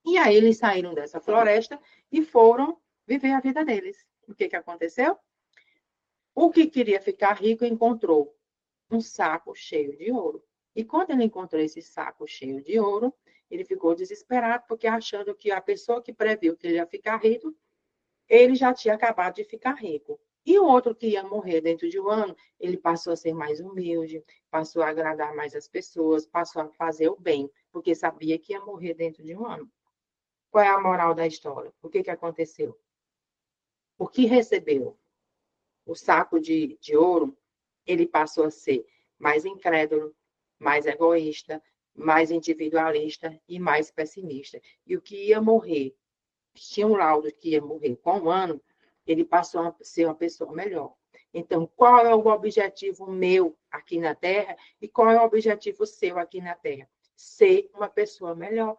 E aí eles saíram dessa floresta e foram viver a vida deles. O que aconteceu? O que queria ficar rico encontrou um saco cheio de ouro. E quando ele encontrou esse saco cheio de ouro, ele ficou desesperado, porque achando que a pessoa que previu que ele ia ficar rico, ele já tinha acabado de ficar rico. E o outro que ia morrer dentro de um ano, ele passou a ser mais humilde, passou a agradar mais as pessoas, passou a fazer o bem, porque sabia que ia morrer dentro de um ano. Qual é a moral da história? O que aconteceu? O que recebeu o saco de ouro, ele passou a ser mais incrédulo, mais egoísta, mais individualista e mais pessimista. E o que ia morrer, tinha um laudo que ia morrer com um ano, ele passou a ser uma pessoa melhor. Então, qual é o objetivo meu aqui na Terra e qual é o objetivo seu aqui na Terra? Ser uma pessoa melhor.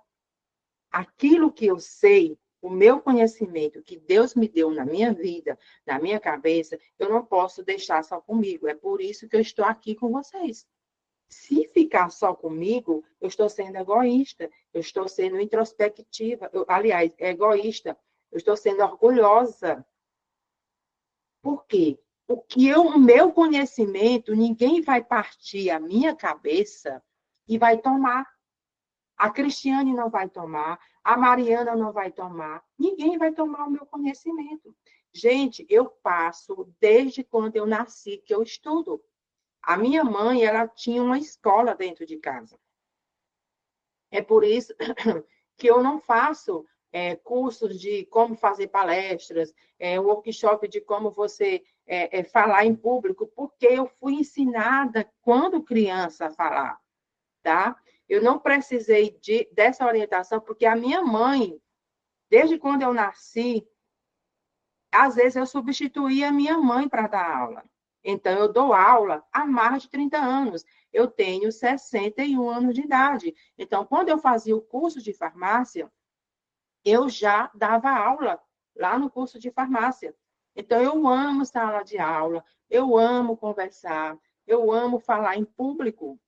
Aquilo que eu sei, o meu conhecimento que Deus me deu na minha vida, na minha cabeça, eu não posso deixar só comigo. É por isso que eu estou aqui com vocês. Se ficar só comigo, eu estou sendo egoísta, eu estou sendo introspectiva, aliás, egoísta, eu estou sendo orgulhosa. Por quê? O meu conhecimento, ninguém vai partir a minha cabeça e vai tomar. A Cristiane não vai tomar, a Mariana não vai tomar, ninguém vai tomar o meu conhecimento. Gente, eu passo desde quando eu nasci que eu estudo. A minha mãe, ela tinha uma escola dentro de casa. É por isso que eu não faço cursos de como fazer palestras, workshop de como você falar em público, porque eu fui ensinada quando criança a falar, tá? Eu não precisei dessa orientação, porque a minha mãe, desde quando eu nasci, às vezes eu substituía a minha mãe para dar aula. Então, eu dou aula há mais de 30 anos. Eu tenho 61 anos de idade. Então, quando eu fazia o curso de farmácia, eu já dava aula lá no curso de farmácia. Então, eu amo sala de aula, eu amo conversar, eu amo falar em público.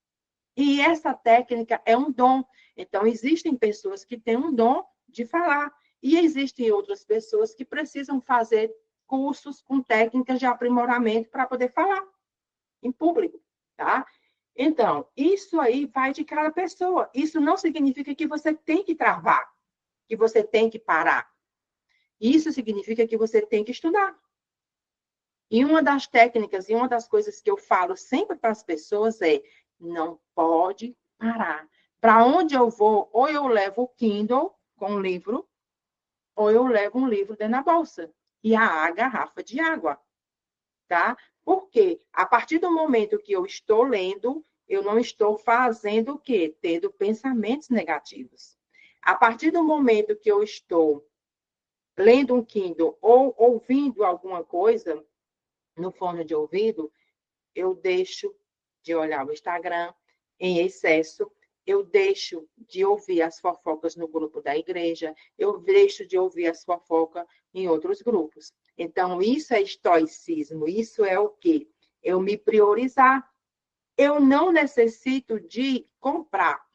E essa técnica é um dom. Então, existem pessoas que têm um dom de falar. E existem outras pessoas que precisam fazer cursos com técnicas de aprimoramento para poder falar em público, tá? Então, isso aí vai de cada pessoa. Isso não significa que você tem que travar, que você tem que parar. Isso significa que você tem que estudar. E uma das técnicas e uma das coisas que eu falo sempre para as pessoas é: não pode parar. Para onde eu vou, ou eu levo o Kindle com o livro, ou eu levo um livro dentro da bolsa e a garrafa de água, tá? Porque a partir do momento que eu estou lendo, eu não estou fazendo o quê? Tendo pensamentos negativos. A partir do momento que eu estou lendo um Kindle ou ouvindo alguma coisa no fone de ouvido, eu deixo de olhar o Instagram em excesso, eu deixo de ouvir as fofocas no grupo da igreja, eu deixo de ouvir as fofocas em outros grupos. Então, isso é estoicismo, isso é o quê? Eu me priorizar. Eu não necessito de comprar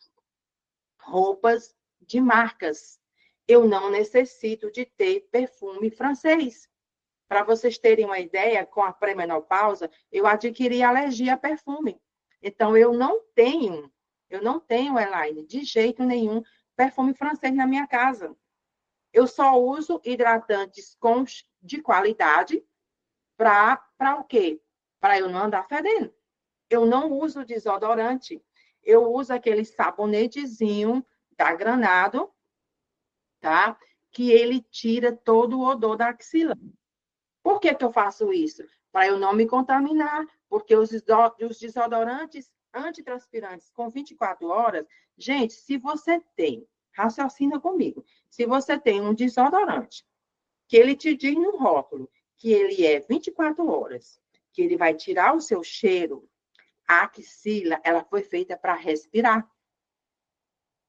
roupas de marcas. Eu não necessito de ter perfume francês. Para vocês terem uma ideia, com a pré-menopausa, eu adquiri alergia a perfume. Então, eu não tenho, Elaine, de jeito nenhum, perfume francês na minha casa. Eu só uso hidratantes de qualidade para o quê? Para eu não andar fedendo. Eu não uso desodorante. Eu uso aquele sabonetezinho da Granado, tá? Que ele tira todo o odor da axila. Por que eu faço isso? Para eu não me contaminar, porque os desodorantes antitranspirantes com 24 horas, gente, se você tem, raciocina comigo, se você tem um desodorante, que ele te diz no rótulo que ele é 24 horas, que ele vai tirar o seu cheiro, a axila, ela foi feita para respirar,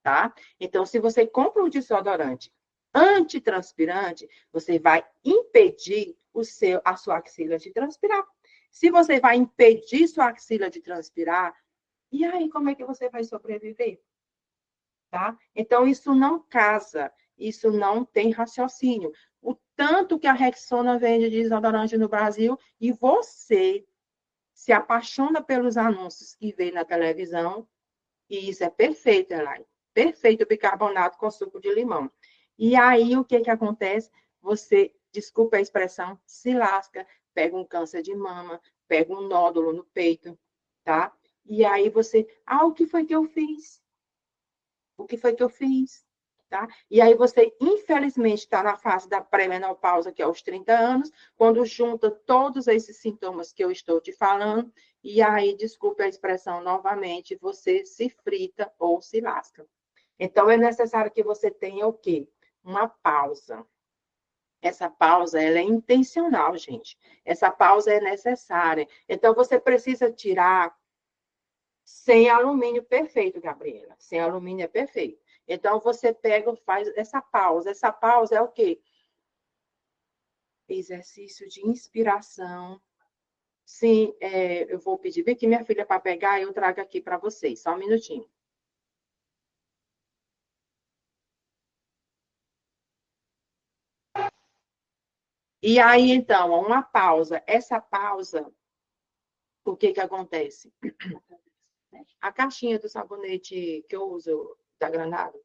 tá? Então, se você compra um desodorante antitranspirante, você vai impedir a sua axila de transpirar. Se você vai impedir sua axila de transpirar, e aí como é que você vai sobreviver? Tá? Então, isso não casa, isso não tem raciocínio. O tanto que a Rexona vende de desodorante no Brasil e você se apaixona pelos anúncios que vê na televisão, e isso é perfeito, Elaine. Perfeito o bicarbonato com suco de limão. E aí, o que acontece? Você, desculpa a expressão, se lasca, pega um câncer de mama, pega um nódulo no peito, tá? E aí você, o que foi que eu fiz? O que foi que eu fiz? Tá? E aí você, infelizmente, está na fase da pré-menopausa, que é aos 30 anos, quando junta todos esses sintomas que eu estou te falando, e aí, desculpe a expressão novamente, você se frita ou se lasca. Então, é necessário que você tenha o quê? Uma pausa. Essa pausa, ela é intencional, gente. Essa pausa é necessária. Então, você precisa tirar sem alumínio perfeito, Gabriela. Sem alumínio é perfeito. Então, você pega, faz essa pausa. Essa pausa é o quê? Exercício de inspiração. Sim, eu vou pedir bem que minha filha para pegar e eu trago aqui para vocês. Só um minutinho. E aí, então, uma pausa. Essa pausa, o que que acontece? A caixinha do sabonete que eu uso da Granada.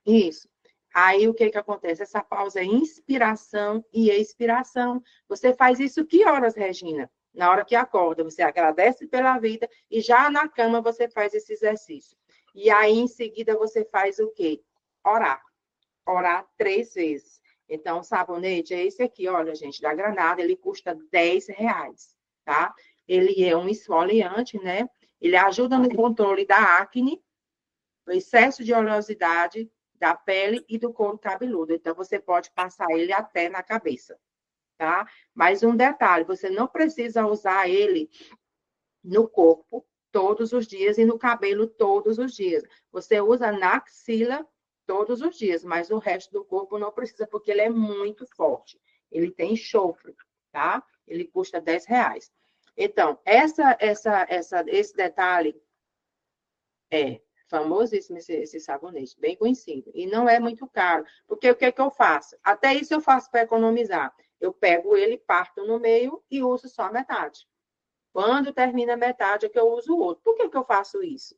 Isso. Aí o que que acontece? Essa pausa é inspiração e expiração. Você faz isso que horas, Regina? Na hora que acorda, você agradece pela vida e já na cama você faz esse exercício. E aí em seguida você faz o quê? Orar. Orar 3 vezes. Então, o sabonete é esse aqui, olha, gente, da Granada, ele custa R$ 10, tá? Ele é um esfoliante, né? Ele ajuda no controle da acne, o excesso de oleosidade da pele e do couro cabeludo. Então, você pode passar ele até na cabeça, tá? Mas um detalhe, você não precisa usar ele no corpo todos os dias e no cabelo todos os dias. Você usa na axila todos os dias, mas o resto do corpo não precisa, porque ele é muito forte. Ele tem enxofre, tá? Ele custa R$ 10. Então, esse detalhe É, famosíssimo esse sabonete, bem conhecido. E não é muito caro, porque o que é que eu faço? Até isso eu faço para economizar. Eu pego ele, parto no meio e uso só a metade. Quando termina a metade é que eu uso o outro. Por que que eu faço isso?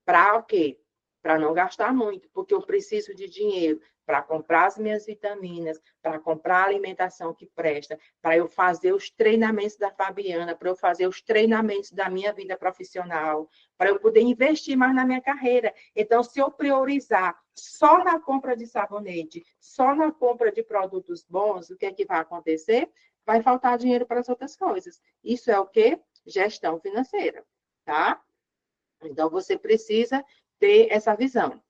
Para o quê? Para não gastar muito, porque eu preciso de dinheiro para comprar as minhas vitaminas, para comprar a alimentação que presta, para eu fazer os treinamentos da Fabiana, para eu fazer os treinamentos da minha vida profissional, para eu poder investir mais na minha carreira. Então, se eu priorizar só na compra de sabonete, só na compra de produtos bons, o que é que vai acontecer? Vai faltar dinheiro para as outras coisas. Isso é o quê? Gestão financeira, tá? Então, você precisa ter essa visão.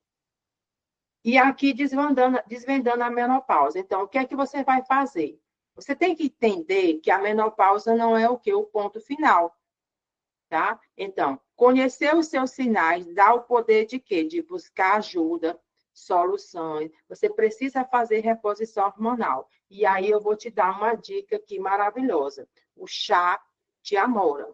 E aqui, desvendando a menopausa. Então, o que é que você vai fazer? Você tem que entender que a menopausa não é o que? O ponto final, tá? Então, conhecer os seus sinais dá o poder de quê? De buscar ajuda, soluções. Você precisa fazer reposição hormonal. E aí eu vou te dar uma dica aqui maravilhosa. O chá de amora.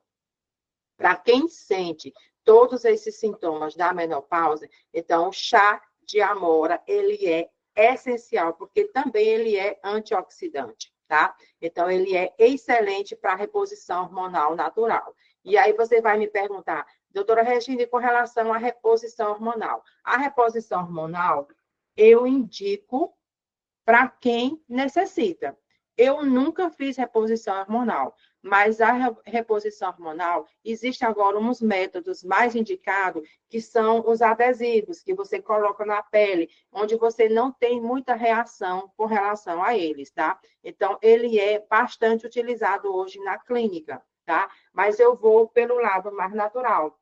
Para quem sente todos esses sintomas da menopausa, então o chá de amora, ele é essencial, porque também ele é antioxidante, tá? Então, ele é excelente para a reposição hormonal natural. E aí você vai me perguntar, doutora Regina, com relação à reposição hormonal. A reposição hormonal, eu indico para quem necessita. Eu nunca fiz reposição hormonal, mas a reposição hormonal, existe agora uns métodos mais indicados, que são os adesivos, que você coloca na pele, onde você não tem muita reação com relação a eles, tá? Então, ele é bastante utilizado hoje na clínica, tá? Mas eu vou pelo lado mais natural.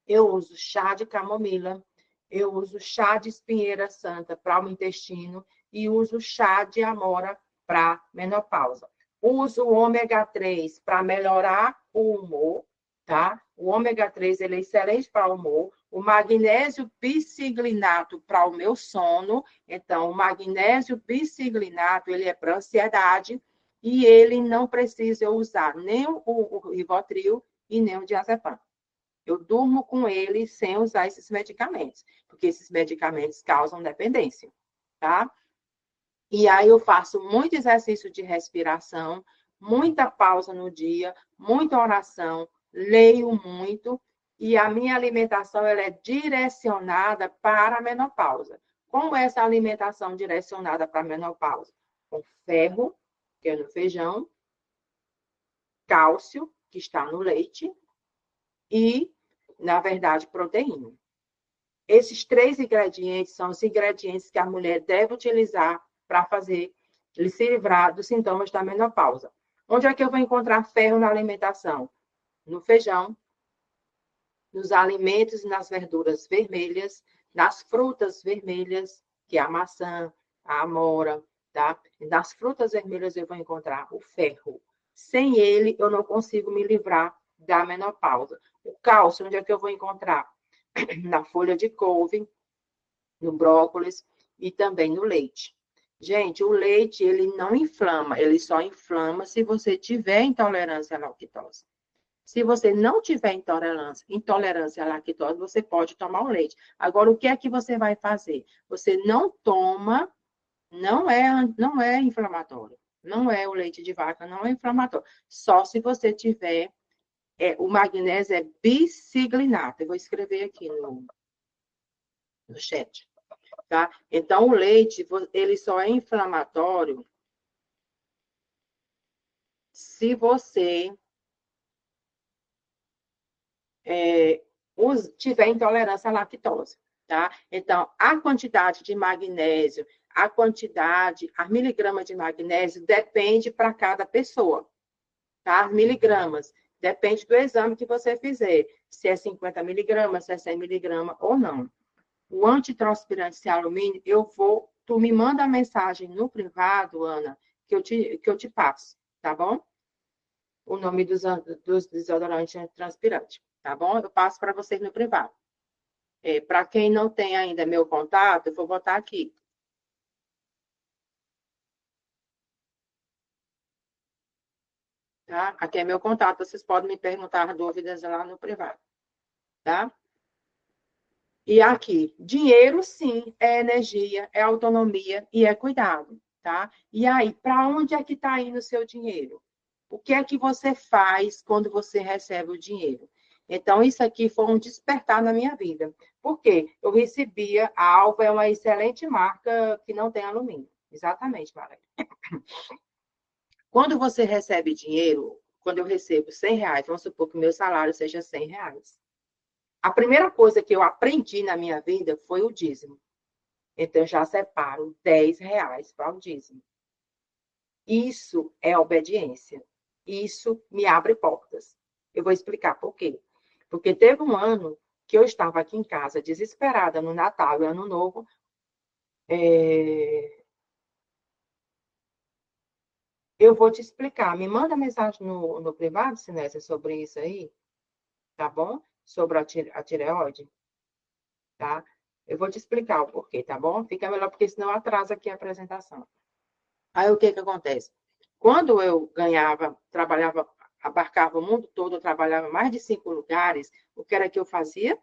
Eu uso chá de camomila, eu uso chá de espinheira santa para o intestino e uso chá de amora para menopausa. Uso o ômega 3 para melhorar o humor, tá? O ômega 3 ele é excelente para o humor. O magnésio biciglinato para o meu sono. Então, o magnésio biciglinato ele é para ansiedade e ele não precisa eu usar nem o Rivotril e nem o diazepam. Eu durmo com ele sem usar esses medicamentos, porque esses medicamentos causam dependência, tá? E aí eu faço muito exercício de respiração, muita pausa no dia, muita oração, leio muito e a minha alimentação ela é direcionada para a menopausa. Como é essa alimentação direcionada para a menopausa? Com ferro, que é no feijão, cálcio, que está no leite, e, na verdade, proteína. Esses três ingredientes são os ingredientes que a mulher deve utilizar para fazer ele se livrar dos sintomas da menopausa. Onde é que eu vou encontrar ferro na alimentação? No feijão, nos alimentos e nas verduras vermelhas, nas frutas vermelhas, que é a maçã, a amora, tá? Nas frutas vermelhas eu vou encontrar o ferro. Sem ele, eu não consigo me livrar da menopausa. O cálcio, onde é que eu vou encontrar? Na folha de couve, no brócolis e também no leite. Gente, o leite, ele não inflama, ele só inflama se você tiver intolerância à lactose. Se você não tiver intolerância à lactose, você pode tomar o leite. Agora, o que é que você vai fazer? Você não toma, não é inflamatório. Não é o leite de vaca, não é inflamatório. Só se você tiver, o magnésio é biciglinato. Eu vou escrever aqui no chat. Tá? Então, o leite, ele só é inflamatório se você tiver intolerância à lactose, tá? Então, a quantidade de magnésio, a miligrama de magnésio depende para cada pessoa, tá? As miligramas, depende do exame que você fizer, se é 50 miligramas, se é 100 miligramas ou não. O antitranspirante de alumínio, tu me manda a mensagem no privado, Ana, que eu te passo, tá bom? O nome dos desodorantes antitranspirantes, tá bom? Eu passo para vocês no privado. Para quem não tem ainda meu contato, eu vou botar aqui, tá? Aqui é meu contato, vocês podem me perguntar dúvidas lá no privado, tá? E aqui, dinheiro, sim, é energia, é autonomia e é cuidado, tá? E aí, para onde é que está indo o seu dinheiro? O que é que você faz quando você recebe o dinheiro? Então, isso aqui foi um despertar na minha vida. Por quê? Eu recebia, a Alva é uma excelente marca que não tem alumínio. Exatamente, Valéria. Quando você recebe dinheiro, quando eu recebo R$ 100, vamos supor que o meu salário seja R$ 100. A primeira coisa que eu aprendi na minha vida foi o dízimo. Então, eu já separo R$ 10 para o dízimo. Isso é obediência. Isso me abre portas. Eu vou explicar por quê. Porque teve um ano que eu estava aqui em casa, desesperada, no Natal e Ano Novo. Eu vou te explicar. Me manda mensagem no privado, Sinésia, sobre isso aí, tá bom? Sobre a tireoide, tá? Eu vou te explicar o porquê, tá bom? Fica melhor, porque senão atrasa aqui a apresentação. Aí o que que acontece? Quando eu ganhava, trabalhava, abarcava o mundo todo, eu trabalhava em mais de 5 lugares, o que era que eu fazia?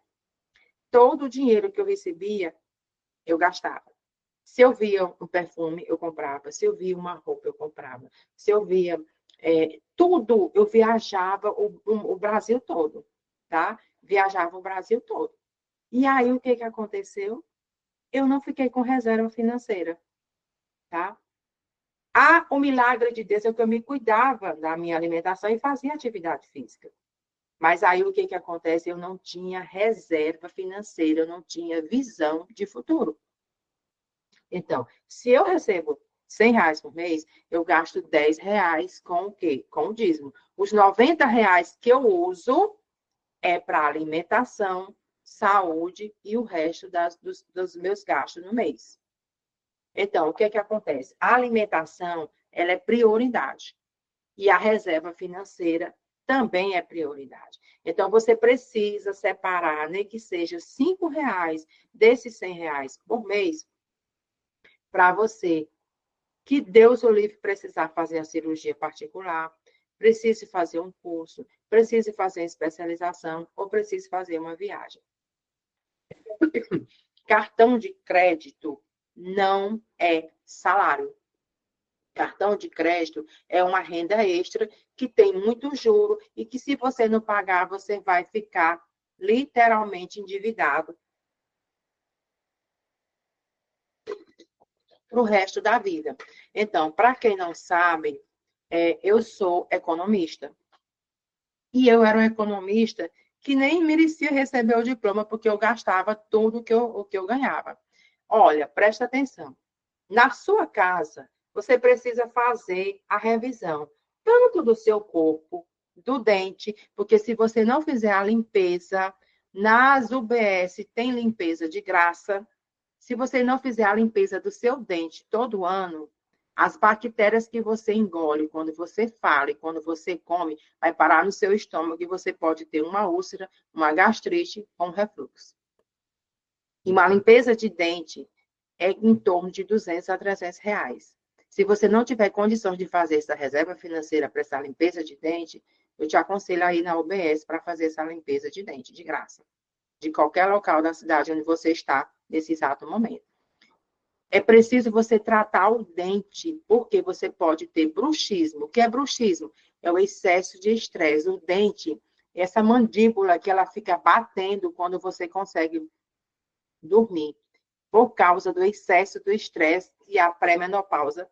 Todo o dinheiro que eu recebia, eu gastava. Se eu via um perfume, eu comprava. Se eu via uma roupa, eu comprava. Se eu via tudo, eu viajava o Brasil todo, tá? Viajava o Brasil todo. E aí, o que que aconteceu? Eu não fiquei com reserva financeira, tá? O milagre de Deus é que eu me cuidava da minha alimentação e fazia atividade física. Mas aí o que que acontece? Eu não tinha reserva financeira, eu não tinha visão de futuro. Então, se eu recebo R$ 100 por mês, eu gasto R$ 10 com o quê? Com o dízimo. Os R$ 90 que eu uso é para alimentação, saúde e o resto dos meus gastos no mês. Então, o que que acontece? A alimentação, ela é prioridade. E a reserva financeira também é prioridade. Então, você precisa separar, nem que seja R$ 5 desses R$ 100 por mês, para você, que Deus o livre precisar fazer a cirurgia particular, precise fazer um curso, precise fazer especialização ou precise fazer uma viagem. Cartão de crédito não é salário. Cartão de crédito é uma renda extra que tem muito juro e que, se você não pagar, você vai ficar literalmente endividado para o resto da vida. Então, para quem não sabe, eu sou economista. E eu era um economista que nem merecia receber o diploma, porque eu gastava tudo o que eu ganhava. Olha, presta atenção. Na sua casa, você precisa fazer a revisão, tanto do seu corpo, do dente, porque se você não fizer a limpeza, nas UBS tem limpeza de graça. Se você não fizer a limpeza do seu dente todo ano, as bactérias que você engole quando você fala e quando você come, vai parar no seu estômago e você pode ter uma úlcera, uma gastrite ou um refluxo. E uma limpeza de dente é em torno de R$ 200 a R$ 300. Se você não tiver condições de fazer essa reserva financeira para essa limpeza de dente, eu te aconselho a ir na UBS para fazer essa limpeza de dente, de graça. De qualquer local da cidade onde você está nesse exato momento. É preciso você tratar o dente, porque você pode ter bruxismo. O que é bruxismo? É o excesso de estresse. O dente, essa mandíbula que ela fica batendo quando você consegue dormir, por causa do excesso do estresse e a pré-menopausa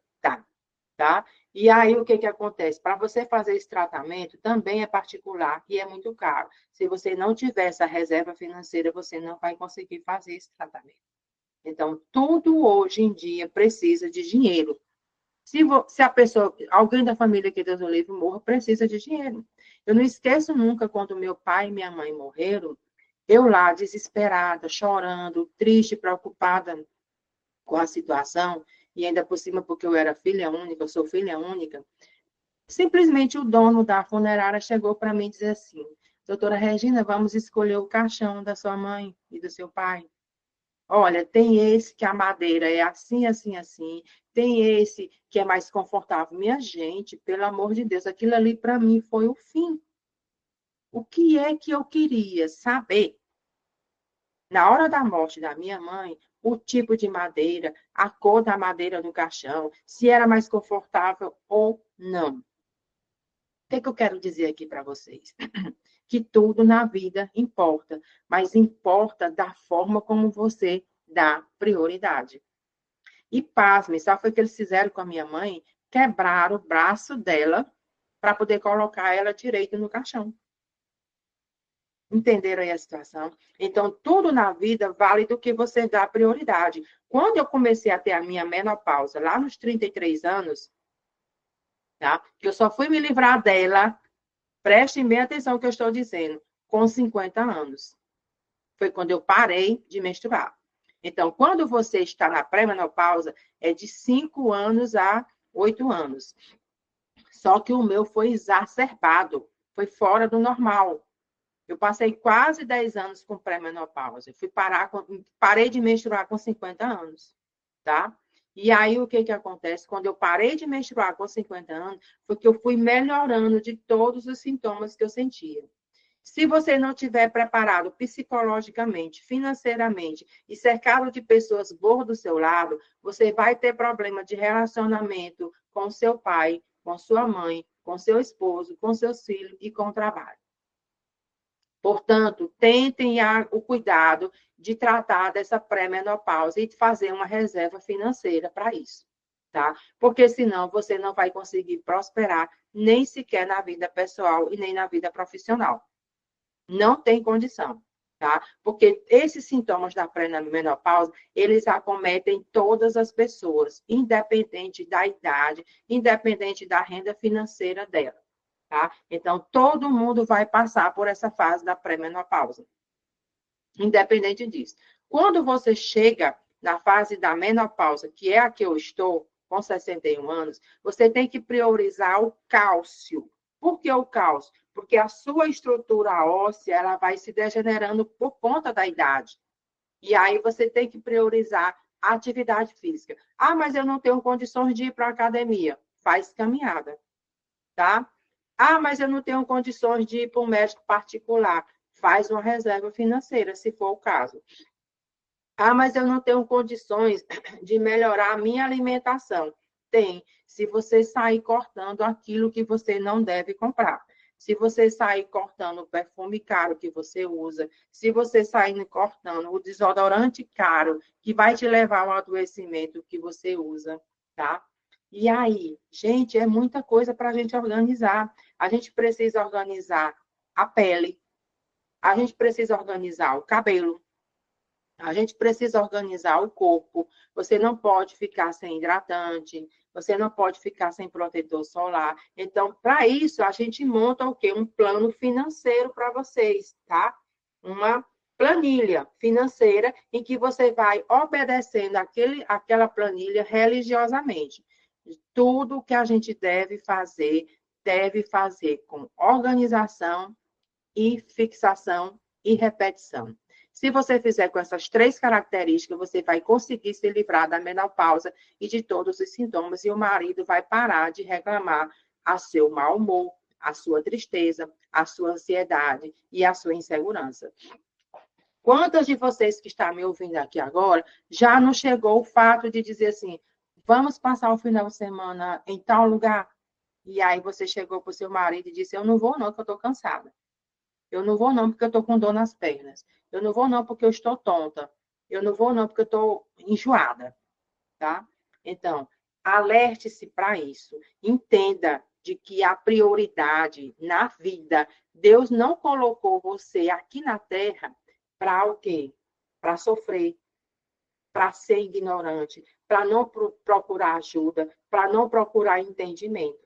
tá? E aí, o que que acontece? Para você fazer esse tratamento, também é particular e é muito caro. Se você não tiver essa reserva financeira, você não vai conseguir fazer esse tratamento. Então, tudo hoje em dia precisa de dinheiro. Se a pessoa, alguém da família que Deus o livre morra, precisa de dinheiro. Eu não esqueço nunca quando meu pai e minha mãe morreram, eu lá desesperada, chorando, triste, preocupada com a situação, e ainda por cima porque eu era filha única, eu sou filha única, simplesmente o dono da funerária chegou para mim e disse assim: doutora Regina, vamos escolher o caixão da sua mãe e do seu pai. Olha, tem esse que a madeira é assim, assim, assim. Tem esse que é mais confortável. Minha gente, pelo amor de Deus, aquilo ali para mim foi o fim. O que é que eu queria saber? Na hora da morte da minha mãe, o tipo de madeira, a cor da madeira do caixão, se era mais confortável ou não. O que eu quero dizer aqui para vocês? Que tudo na vida importa, mas importa da forma como você dá prioridade. E pasme, sabe o que eles fizeram com a minha mãe? Quebraram o braço dela para poder colocar ela direito no caixão. Entenderam aí a situação? Então, tudo na vida vale do que você dá prioridade. Quando eu comecei a ter a minha menopausa, lá nos 33 anos, tá? Que eu só fui me livrar dela, prestem bem atenção no que eu estou dizendo, com 50 anos. Foi quando eu parei de menstruar. Então, quando você está na pré-menopausa, é de 5 anos a 8 anos. Só que o meu foi exacerbado, foi fora do normal. Eu passei quase 10 anos com pré-menopausa. Eu parei de menstruar com 50 anos, tá? E aí, o que acontece? Quando eu parei de menstruar com 50 anos, foi que eu fui melhorando de todos os sintomas que eu sentia. Se você não estiver preparado psicologicamente, financeiramente e cercado de pessoas boas do seu lado, você vai ter problema de relacionamento com seu pai, com sua mãe, com seu esposo, com seus filhos e com o trabalho. Portanto, tentem o cuidado de tratar dessa pré-menopausa e de fazer uma reserva financeira para isso, tá? Porque senão você não vai conseguir prosperar nem sequer na vida pessoal e nem na vida profissional. Não tem condição, tá? Porque esses sintomas da pré-menopausa, eles acometem todas as pessoas, independente da idade, independente da renda financeira dela. Tá? Então, todo mundo vai passar por essa fase da pré-menopausa, independente disso. Quando você chega na fase da menopausa, que é a que eu estou, com 61 anos, você tem que priorizar o cálcio. Por que o cálcio? Porque a sua estrutura óssea ela vai se degenerando por conta da idade. E aí você tem que priorizar a atividade física. Ah, mas eu não tenho condições de ir para a academia. Faz caminhada, tá? Ah, mas eu não tenho condições de ir para um médico particular. Faz uma reserva financeira, se for o caso. Ah, mas eu não tenho condições de melhorar a minha alimentação. Tem, se você sair cortando aquilo que você não deve comprar. Se você sair cortando o perfume caro que você usa, se você sair cortando o desodorante caro que vai te levar ao adoecimento que você usa, tá? E aí, gente, é muita coisa para a gente organizar. A gente precisa organizar a pele, a gente precisa organizar o cabelo, a gente precisa organizar o corpo. Você não pode ficar sem hidratante, você não pode ficar sem protetor solar. Então, para isso, a gente monta o quê? Um plano financeiro para vocês, tá? Uma planilha financeira em que você vai obedecendo aquela planilha religiosamente. Tudo que a gente deve fazer com organização e fixação e repetição. Se você fizer com essas três características, você vai conseguir se livrar da menopausa e de todos os sintomas, e o marido vai parar de reclamar a seu mau humor, a sua tristeza, a sua ansiedade e a sua insegurança. Quantas de vocês que estão me ouvindo aqui agora já não chegou o fato de dizer assim: vamos passar o final de semana em tal lugar? E aí você chegou para o seu marido e disse: eu não vou, não, porque eu estou cansada. Eu não vou não porque eu estou com dor nas pernas. Eu não vou não porque eu estou tonta. Eu não vou não porque eu estou enjoada, tá? Então, alerte-se para isso. Entenda de que a prioridade na vida, Deus não colocou você aqui na Terra para o quê? Para sofrer, para ser ignorante, para não procurar ajuda, para não procurar entendimento.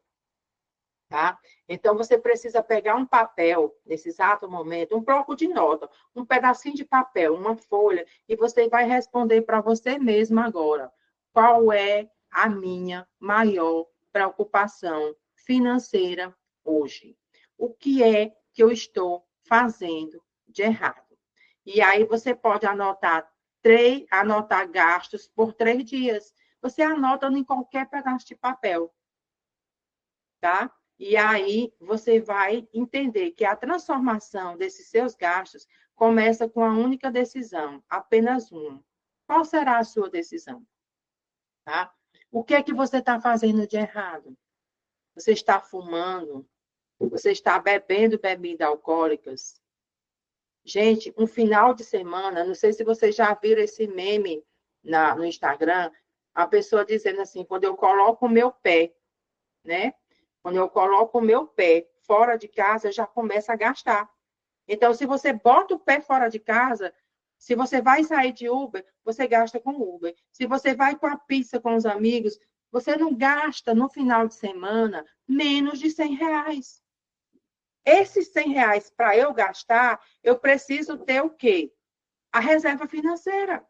Tá? Então, você precisa pegar um papel, nesse exato momento, um bloco de nota, um pedacinho de papel, uma folha, e você vai responder para você mesmo agora. Qual é a minha maior preocupação financeira hoje? O que é que eu estou fazendo de errado? E aí você pode anotar gastos por 3 dias. Você anota em qualquer pedaço de papel, tá? E aí você vai entender que a transformação desses seus gastos começa com a única decisão, apenas uma. Qual será a sua decisão? Tá? O que é que você está fazendo de errado? Você está fumando? Você está bebendo bebidas alcoólicas? Gente, um final de semana, não sei se vocês já viram esse meme no Instagram, a pessoa dizendo assim, quando eu coloco o meu pé, né? Quando eu coloco o meu pé fora de casa, já começa a gastar. Então, se você bota o pé fora de casa, se você vai sair de Uber, você gasta com Uber. Se você vai com a pizza com os amigos, você não gasta no final de semana menos de R$ 100. Esses R$ 100 para eu gastar, eu preciso ter o quê? A reserva financeira.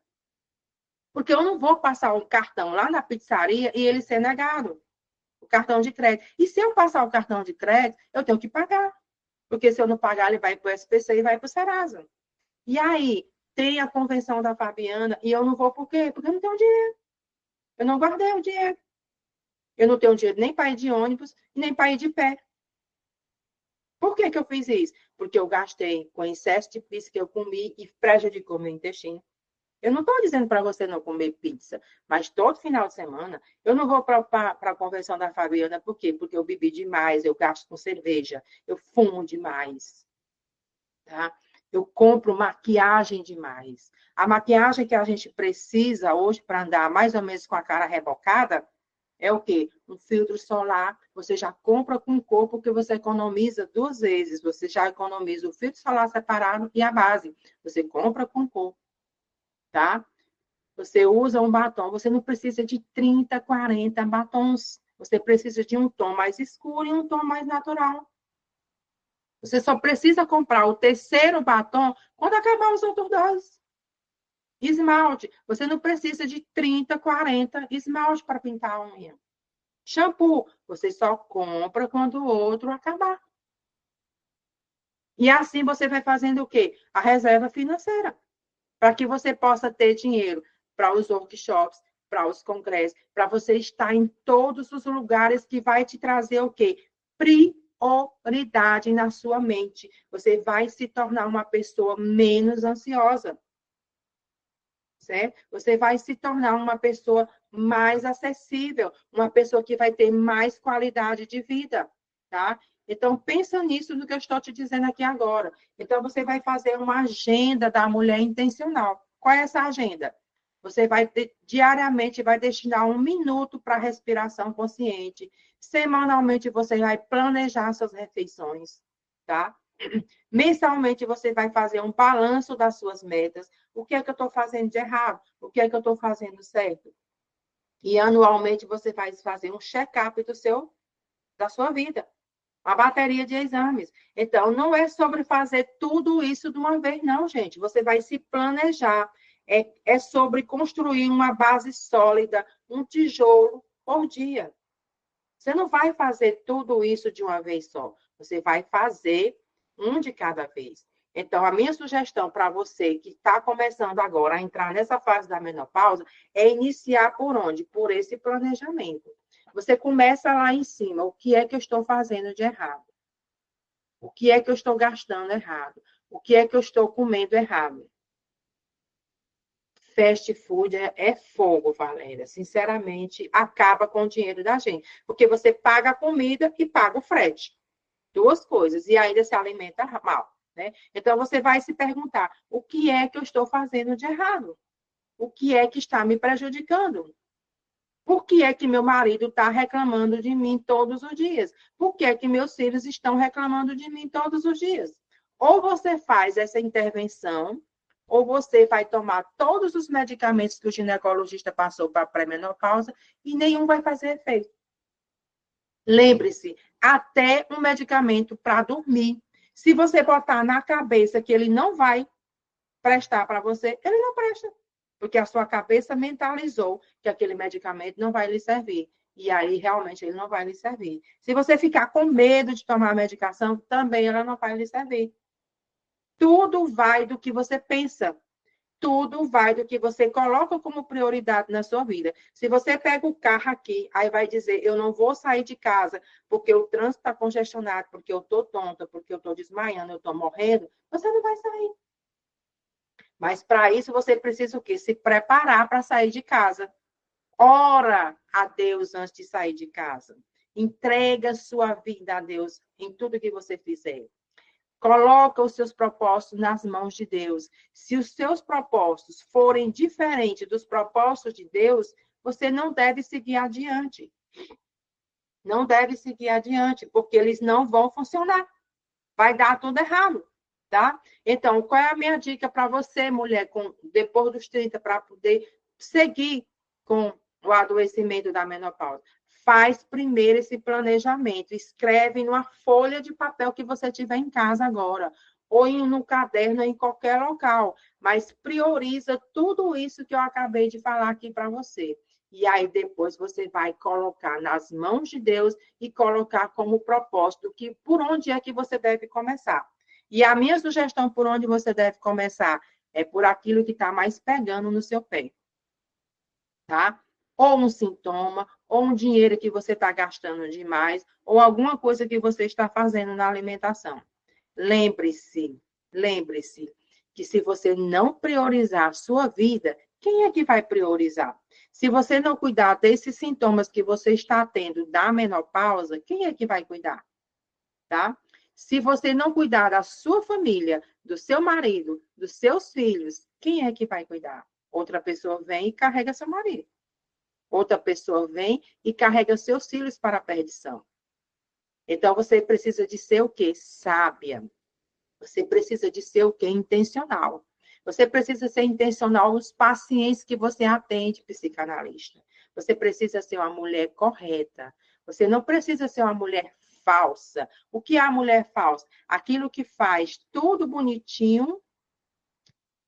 Porque eu não vou passar um cartão lá na pizzaria e ele ser negado. O cartão de crédito. E se eu passar o cartão de crédito, eu tenho que pagar. Porque se eu não pagar, ele vai para o SPC e vai para o Serasa. E aí, tem a convenção da Fabiana e eu não vou por quê? Porque eu não tenho dinheiro. Eu não guardei o dinheiro. Eu não tenho dinheiro nem para ir de ônibus, nem para ir de pé. Por que que eu fiz isso? Porque eu gastei com excesso de pizza que eu comi e prejudicou meu intestino. Eu não estou dizendo para você não comer pizza, mas todo final de semana eu não vou para a convenção da Fabiana, por quê? Porque eu bebi demais, eu gasto com cerveja, eu fumo demais, tá? Eu compro maquiagem demais. A maquiagem que a gente precisa hoje para andar mais ou menos com a cara rebocada é o quê? Um filtro solar. Você já compra com cor porque você economiza 2 vezes. Você já economiza o filtro solar separado e a base. Você compra com cor, tá? Você usa um batom, você não precisa de 30, 40 batons. Você precisa de um tom mais escuro e um tom mais natural. Você só precisa comprar o terceiro batom quando acabar os outros dois. Esmalte. Você não precisa de 30, 40 esmalte para pintar a unha. Shampoo. Você só compra quando o outro acabar. E assim você vai fazendo o quê? A reserva financeira. Para que você possa ter dinheiro para os workshops, para os congressos, para você estar em todos os lugares que vai te trazer o quê? Prioridade na sua mente. Você vai se tornar uma pessoa menos ansiosa, certo? Você vai se tornar uma pessoa mais acessível, uma pessoa que vai ter mais qualidade de vida, tá? Então, pensa nisso do que eu estou te dizendo aqui agora. Então, você vai fazer uma agenda da mulher intencional. Qual é essa agenda? Você vai diariamente vai destinar 1 minuto para respiração consciente. Semanalmente você vai planejar suas refeições, tá? Mensalmente você vai fazer um balanço das suas metas. O que é que eu estou fazendo de errado? O que é que eu estou fazendo certo? E anualmente você vai fazer um check-up da sua vida. A bateria de exames. Então, não é sobre fazer tudo isso de uma vez, não, gente. Você vai se planejar. É sobre construir uma base sólida, um tijolo por dia. Você não vai fazer tudo isso de uma vez só. Você vai fazer um de cada vez. Então, a minha sugestão para você que está começando agora a entrar nessa fase da menopausa é iniciar por onde? Por esse planejamento. Você começa lá em cima. O que é que eu estou fazendo de errado? O que é que eu estou gastando errado? O que é que eu estou comendo errado? Fast food é fogo, Valéria. Sinceramente, acaba com o dinheiro da gente. Porque você paga a comida e paga o frete. Duas coisas. E ainda se alimenta mal. Né? Então, você vai se perguntar: o que é que eu estou fazendo de errado? O que é que está me prejudicando? Por que é que meu marido está reclamando de mim todos os dias? Por que é que meus filhos estão reclamando de mim todos os dias? Ou você faz essa intervenção, ou você vai tomar todos os medicamentos que o ginecologista passou para a pré-menopausa e nenhum vai fazer efeito. Lembre-se, até um medicamento para dormir. Se você botar na cabeça que ele não vai prestar para você, ele não presta. Porque a sua cabeça mentalizou que aquele medicamento não vai lhe servir. E aí, realmente, ele não vai lhe servir. Se você ficar com medo de tomar a medicação, também ela não vai lhe servir. Tudo vai do que você pensa. Tudo vai do que você coloca como prioridade na sua vida. Se você pega o carro aqui, aí vai dizer, eu não vou sair de casa porque o trânsito está congestionado, porque eu estou tonta, porque eu estou desmaiando, eu estou morrendo, você não vai sair. Mas para isso você precisa o quê? Se preparar para sair de casa. Ora a Deus antes de sair de casa. Entrega sua vida a Deus em tudo que você fizer. Coloca os seus propósitos nas mãos de Deus. Se os seus propósitos forem diferentes dos propósitos de Deus, você não deve seguir adiante. Não deve seguir adiante, porque eles não vão funcionar. Vai dar tudo errado, tá? Então, qual é a minha dica para você, mulher, depois dos 30, para poder seguir com o adoecimento da menopausa? Faz primeiro esse planejamento, escreve numa folha de papel que você tiver em casa agora, ou no caderno, em qualquer local, mas prioriza tudo isso que eu acabei de falar aqui para você. E aí depois você vai colocar nas mãos de Deus e colocar como propósito que por onde é que você deve começar. E a minha sugestão por onde você deve começar é por aquilo que está mais pegando no seu pé, tá? Ou um sintoma, ou um dinheiro que você está gastando demais, ou alguma coisa que você está fazendo na alimentação. Lembre-se que se você não priorizar a sua vida, quem é que vai priorizar? Se você não cuidar desses sintomas que você está tendo da menopausa, quem é que vai cuidar? Tá? Se você não cuidar da sua família, do seu marido, dos seus filhos, quem é que vai cuidar? Outra pessoa vem e carrega seu marido. Outra pessoa vem e carrega seus filhos para a perdição. Então, você precisa de ser o quê? Sábia. Você precisa de ser o quê? Intencional. Você precisa ser intencional nos pacientes que você atende, psicanalista. Você precisa ser uma mulher correta. Você não precisa ser uma mulher falsa. O que é a mulher falsa? Aquilo que faz tudo bonitinho,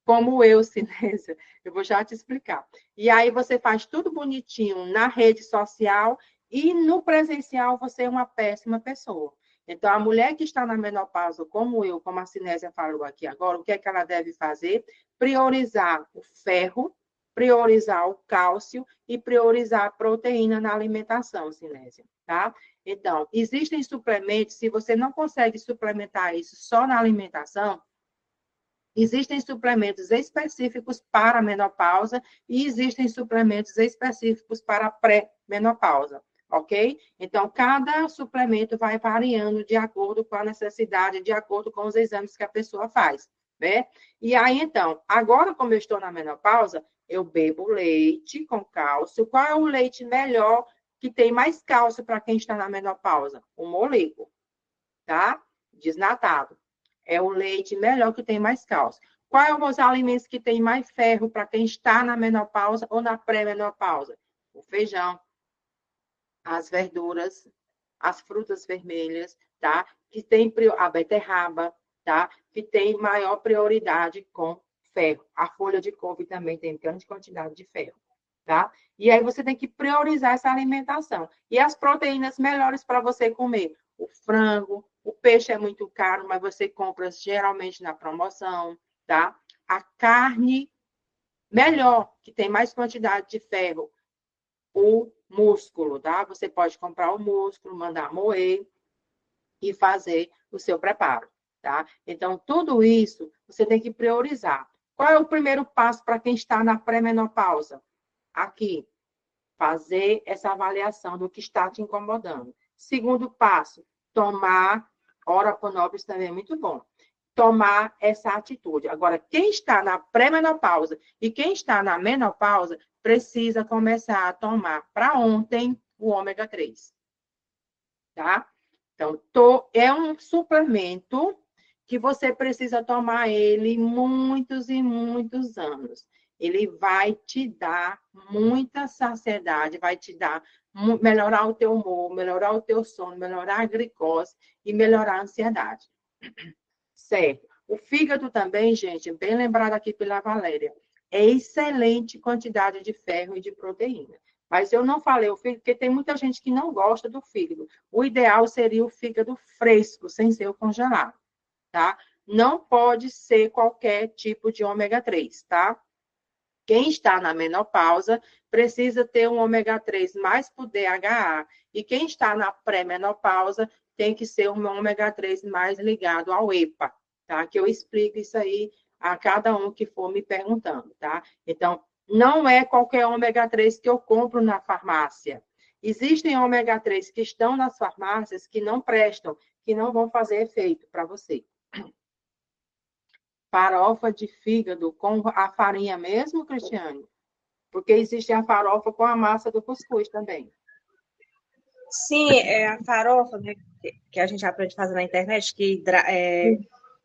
como eu, Cinésia. Eu vou já te explicar. E aí você faz tudo bonitinho na rede social e no presencial você é uma péssima pessoa. Então, a mulher que está na menopausa, como eu, como a Cinésia falou aqui agora, o que é que ela deve fazer? Priorizar o ferro, priorizar o cálcio e priorizar a proteína na alimentação, Cinésia, tá? Então, existem suplementos, se você não consegue suplementar isso só na alimentação, existem suplementos específicos para a menopausa e existem suplementos específicos para a pré-menopausa, ok? Então, cada suplemento vai variando de acordo com a necessidade, de acordo com os exames que a pessoa faz, né? E aí, então, agora como eu estou na menopausa, eu bebo leite com cálcio. Qual é o leite melhor que tem mais cálcio para quem está na menopausa? O moleco, tá? Desnatado. É o leite melhor que tem mais cálcio. Quais são os alimentos que têm mais ferro para quem está na menopausa ou na pré-menopausa? O feijão, as verduras, as frutas vermelhas, tá? Que tem a beterraba, tá? Que tem maior prioridade com ferro. A folha de couve também tem grande quantidade de ferro, tá? E aí você tem que priorizar essa alimentação. E as proteínas melhores para você comer? O frango, o peixe é muito caro, mas você compra geralmente na promoção, tá? A carne melhor, que tem mais quantidade de ferro, o músculo, tá? Você pode comprar o músculo, mandar moer e fazer o seu preparo, tá? Então, tudo isso você tem que priorizar. Qual é o primeiro passo para quem está na pré-menopausa? Aqui, fazer essa avaliação do que está te incomodando. Segundo passo, tomar, ora por nobres também é muito bom, tomar essa atitude. Agora, quem está na pré-menopausa e quem está na menopausa precisa começar a tomar para ontem o ômega 3, tá? Então, é um suplemento que você precisa tomar ele muitos e muitos anos. Ele vai te dar muita saciedade, vai te dar melhorar o teu humor, melhorar o teu sono, melhorar a glicose e melhorar a ansiedade. Certo. O fígado também, gente, bem lembrado aqui pela Valéria, é excelente quantidade de ferro e de proteína. Mas eu não falei o fígado, porque tem muita gente que não gosta do fígado. O ideal seria o fígado fresco, sem ser o congelado, tá? Não pode ser qualquer tipo de ômega 3, tá? Quem está na menopausa precisa ter um ômega 3 mais por DHA. E quem está na pré-menopausa tem que ser um ômega 3 mais ligado ao EPA, tá? Que eu explico isso aí a cada um que for me perguntando, tá? Então, não é qualquer ômega 3 que eu compro na farmácia. Existem ômega 3 que estão nas farmácias que não prestam, que não vão fazer efeito para você. Farofa de fígado com a farinha mesmo, Cristiane? Porque existe a farofa com a massa do cuscuz também. Sim, é a farofa, né, que a gente aprende a fazer na internet, que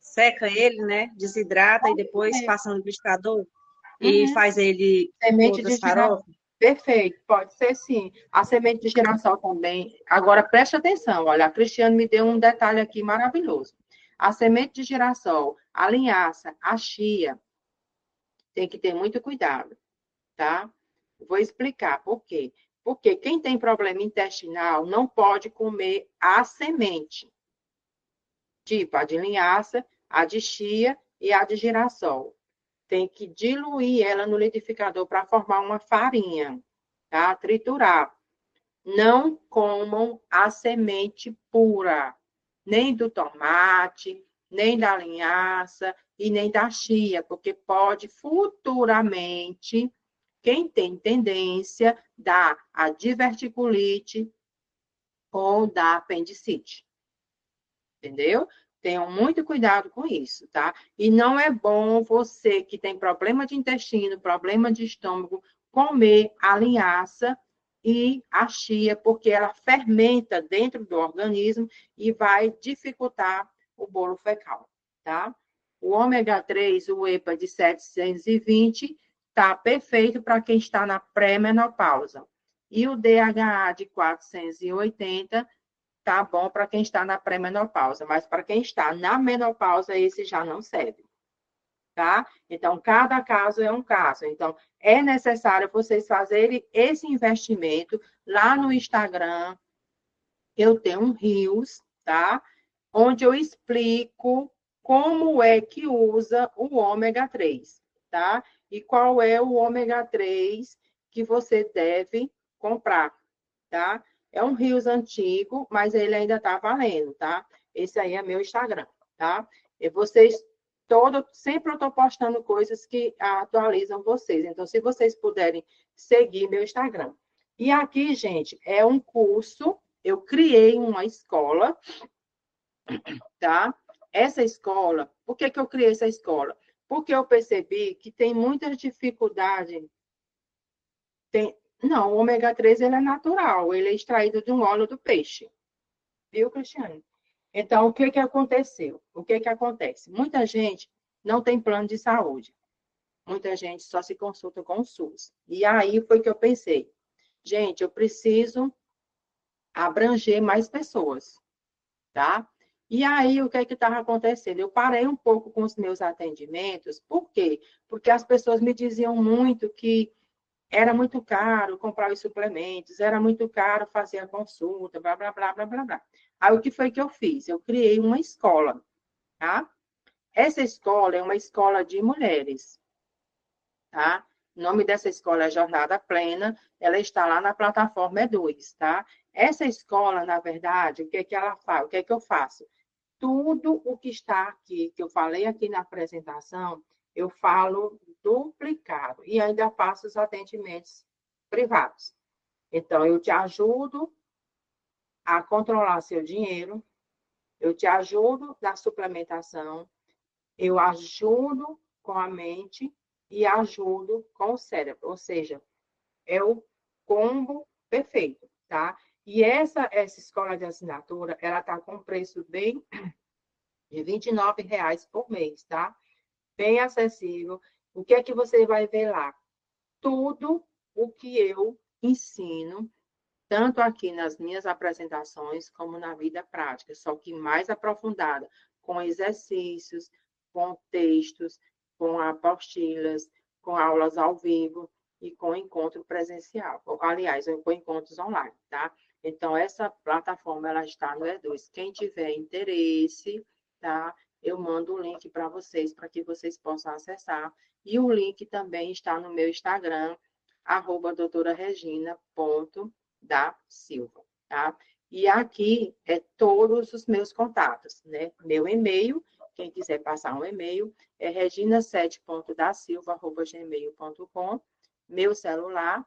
seca ele, né, desidrata e depois passa no liquidificador e Uhum. faz ele com Semente de outras girassol. farofas. Perfeito, pode ser sim. A semente de girassol também. Agora, preste atenção, olha, a Cristiane me deu um detalhe aqui maravilhoso. A semente de girassol, a linhaça, a chia, tem que ter muito cuidado, tá? Vou explicar por quê. Porque quem tem problema intestinal não pode comer a semente, tipo a de linhaça, a de chia e a de girassol. Tem que diluir ela no liquidificador para formar uma farinha, tá? Triturar. Não comam a semente pura, nem do tomate, nem da linhaça e nem da chia, porque pode futuramente, quem tem tendência, dar a diverticulite ou dar apendicite. Entendeu? Tenham muito cuidado com isso, tá? E não é bom você que tem problema de intestino, problema de estômago, comer a linhaça e a chia, porque ela fermenta dentro do organismo e vai dificultar o bolo fecal, tá? O ômega 3, o EPA de 720, tá perfeito para quem está na pré-menopausa. E o DHA de 480 tá bom para quem está na pré-menopausa, mas para quem está na menopausa, esse já não serve, tá? Então, cada caso é um caso. Então, é necessário vocês fazerem esse investimento lá no Instagram. Eu tenho um Reels, tá? Onde eu explico como é que usa o ômega 3, tá? E qual é o ômega 3 que você deve comprar, tá? É um Rios antigo, mas ele ainda tá valendo, tá? Esse aí é meu Instagram, tá? E vocês sempre eu tô postando coisas que atualizam vocês. Então, se vocês puderem seguir meu Instagram. E aqui, gente, é um curso, eu criei uma escola, tá? Essa escola, por que que eu criei essa escola? Porque eu percebi que tem muitas dificuldades. Não, o ômega 3 ele é natural, ele é extraído de um óleo do peixe. Viu, Cristiane? Então, o que que aconteceu? O que que acontece? Muita gente não tem plano de saúde. Muita gente só se consulta com o SUS. E aí foi que eu pensei, gente, eu preciso abranger mais pessoas, tá? E aí, o que é que estava acontecendo? Eu parei um pouco com os meus atendimentos, por quê? Porque as pessoas me diziam muito que era muito caro comprar os suplementos, era muito caro fazer a consulta, blá, blá, blá, blá, blá, blá. Aí, o que foi que eu fiz? Eu criei uma escola, tá? Essa escola é uma escola de mulheres, tá? O nome dessa escola é Jornada Plena, ela está lá na plataforma E2, tá? Essa escola, na verdade, o que é que ela faz? O que é que eu faço? Tudo o que está aqui, que eu falei aqui na apresentação, eu falo duplicado e ainda faço os atendimentos privados. Então, eu te ajudo a controlar seu dinheiro, eu te ajudo na suplementação, eu ajudo com a mente e ajudo com o cérebro, ou seja, é o combo perfeito, tá? E essa escola de assinatura, ela está com preço bem de R$ 29 por mês, tá? Bem acessível. O que é que você vai ver lá? Tudo o que eu ensino, tanto aqui nas minhas apresentações, como na vida prática, só que mais aprofundada, com exercícios, com textos, com apostilas, com aulas ao vivo e com encontro presencial. Aliás, com encontros online, tá? Então, essa plataforma, ela está no E2. Quem tiver interesse, tá? Eu mando o link para que vocês possam acessar. E o link também está no meu Instagram, @doutoraregina.da_silva, tá? E aqui é todos os meus contatos, né? Meu e-mail Quem quiser passar um e-mail, é regina7.dasilva@gmail.com. Meu celular,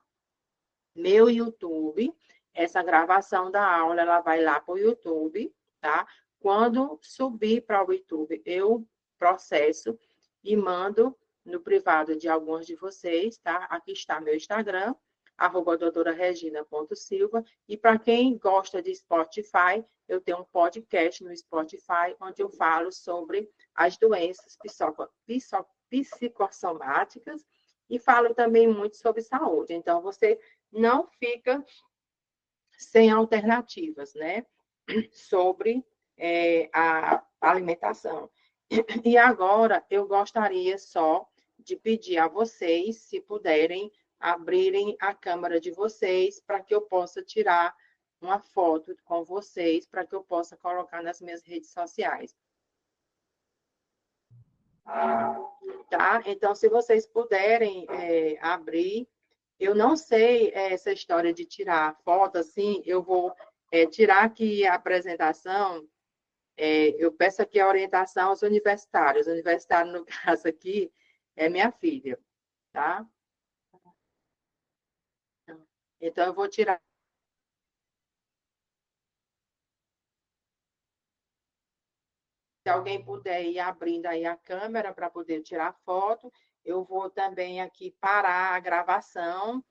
meu YouTube. Essa gravação da aula, ela vai lá para o YouTube, tá? Quando subir para o YouTube, eu processo e mando no privado de alguns de vocês, tá? Aqui está meu Instagram, @doutoraregina.silva. E para quem gosta de Spotify, eu tenho um podcast no Spotify, onde eu falo sobre as doenças psicossomáticas e falo também muito sobre saúde. Então, você não fica sem alternativas, né? Sobre a alimentação. E agora eu gostaria só de pedir a vocês, se puderem, abrirem a câmera de vocês para que eu possa tirar uma foto com vocês, para que eu possa colocar nas minhas redes sociais. Tá? Então, se vocês puderem abrir, eu não sei essa história de tirar foto, assim, eu vou tirar aqui a apresentação, eu peço aqui a orientação aos universitários. O universitário, no caso aqui, é minha filha, tá? Então, eu vou tirar. Se alguém puder ir abrindo aí a câmera para poder tirar foto, eu vou também aqui parar a gravação.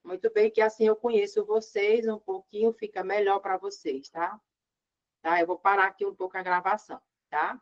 Muito bem, que assim eu conheço vocês um pouquinho, fica melhor para vocês, tá? Tá? Eu vou parar aqui um pouco a gravação, tá?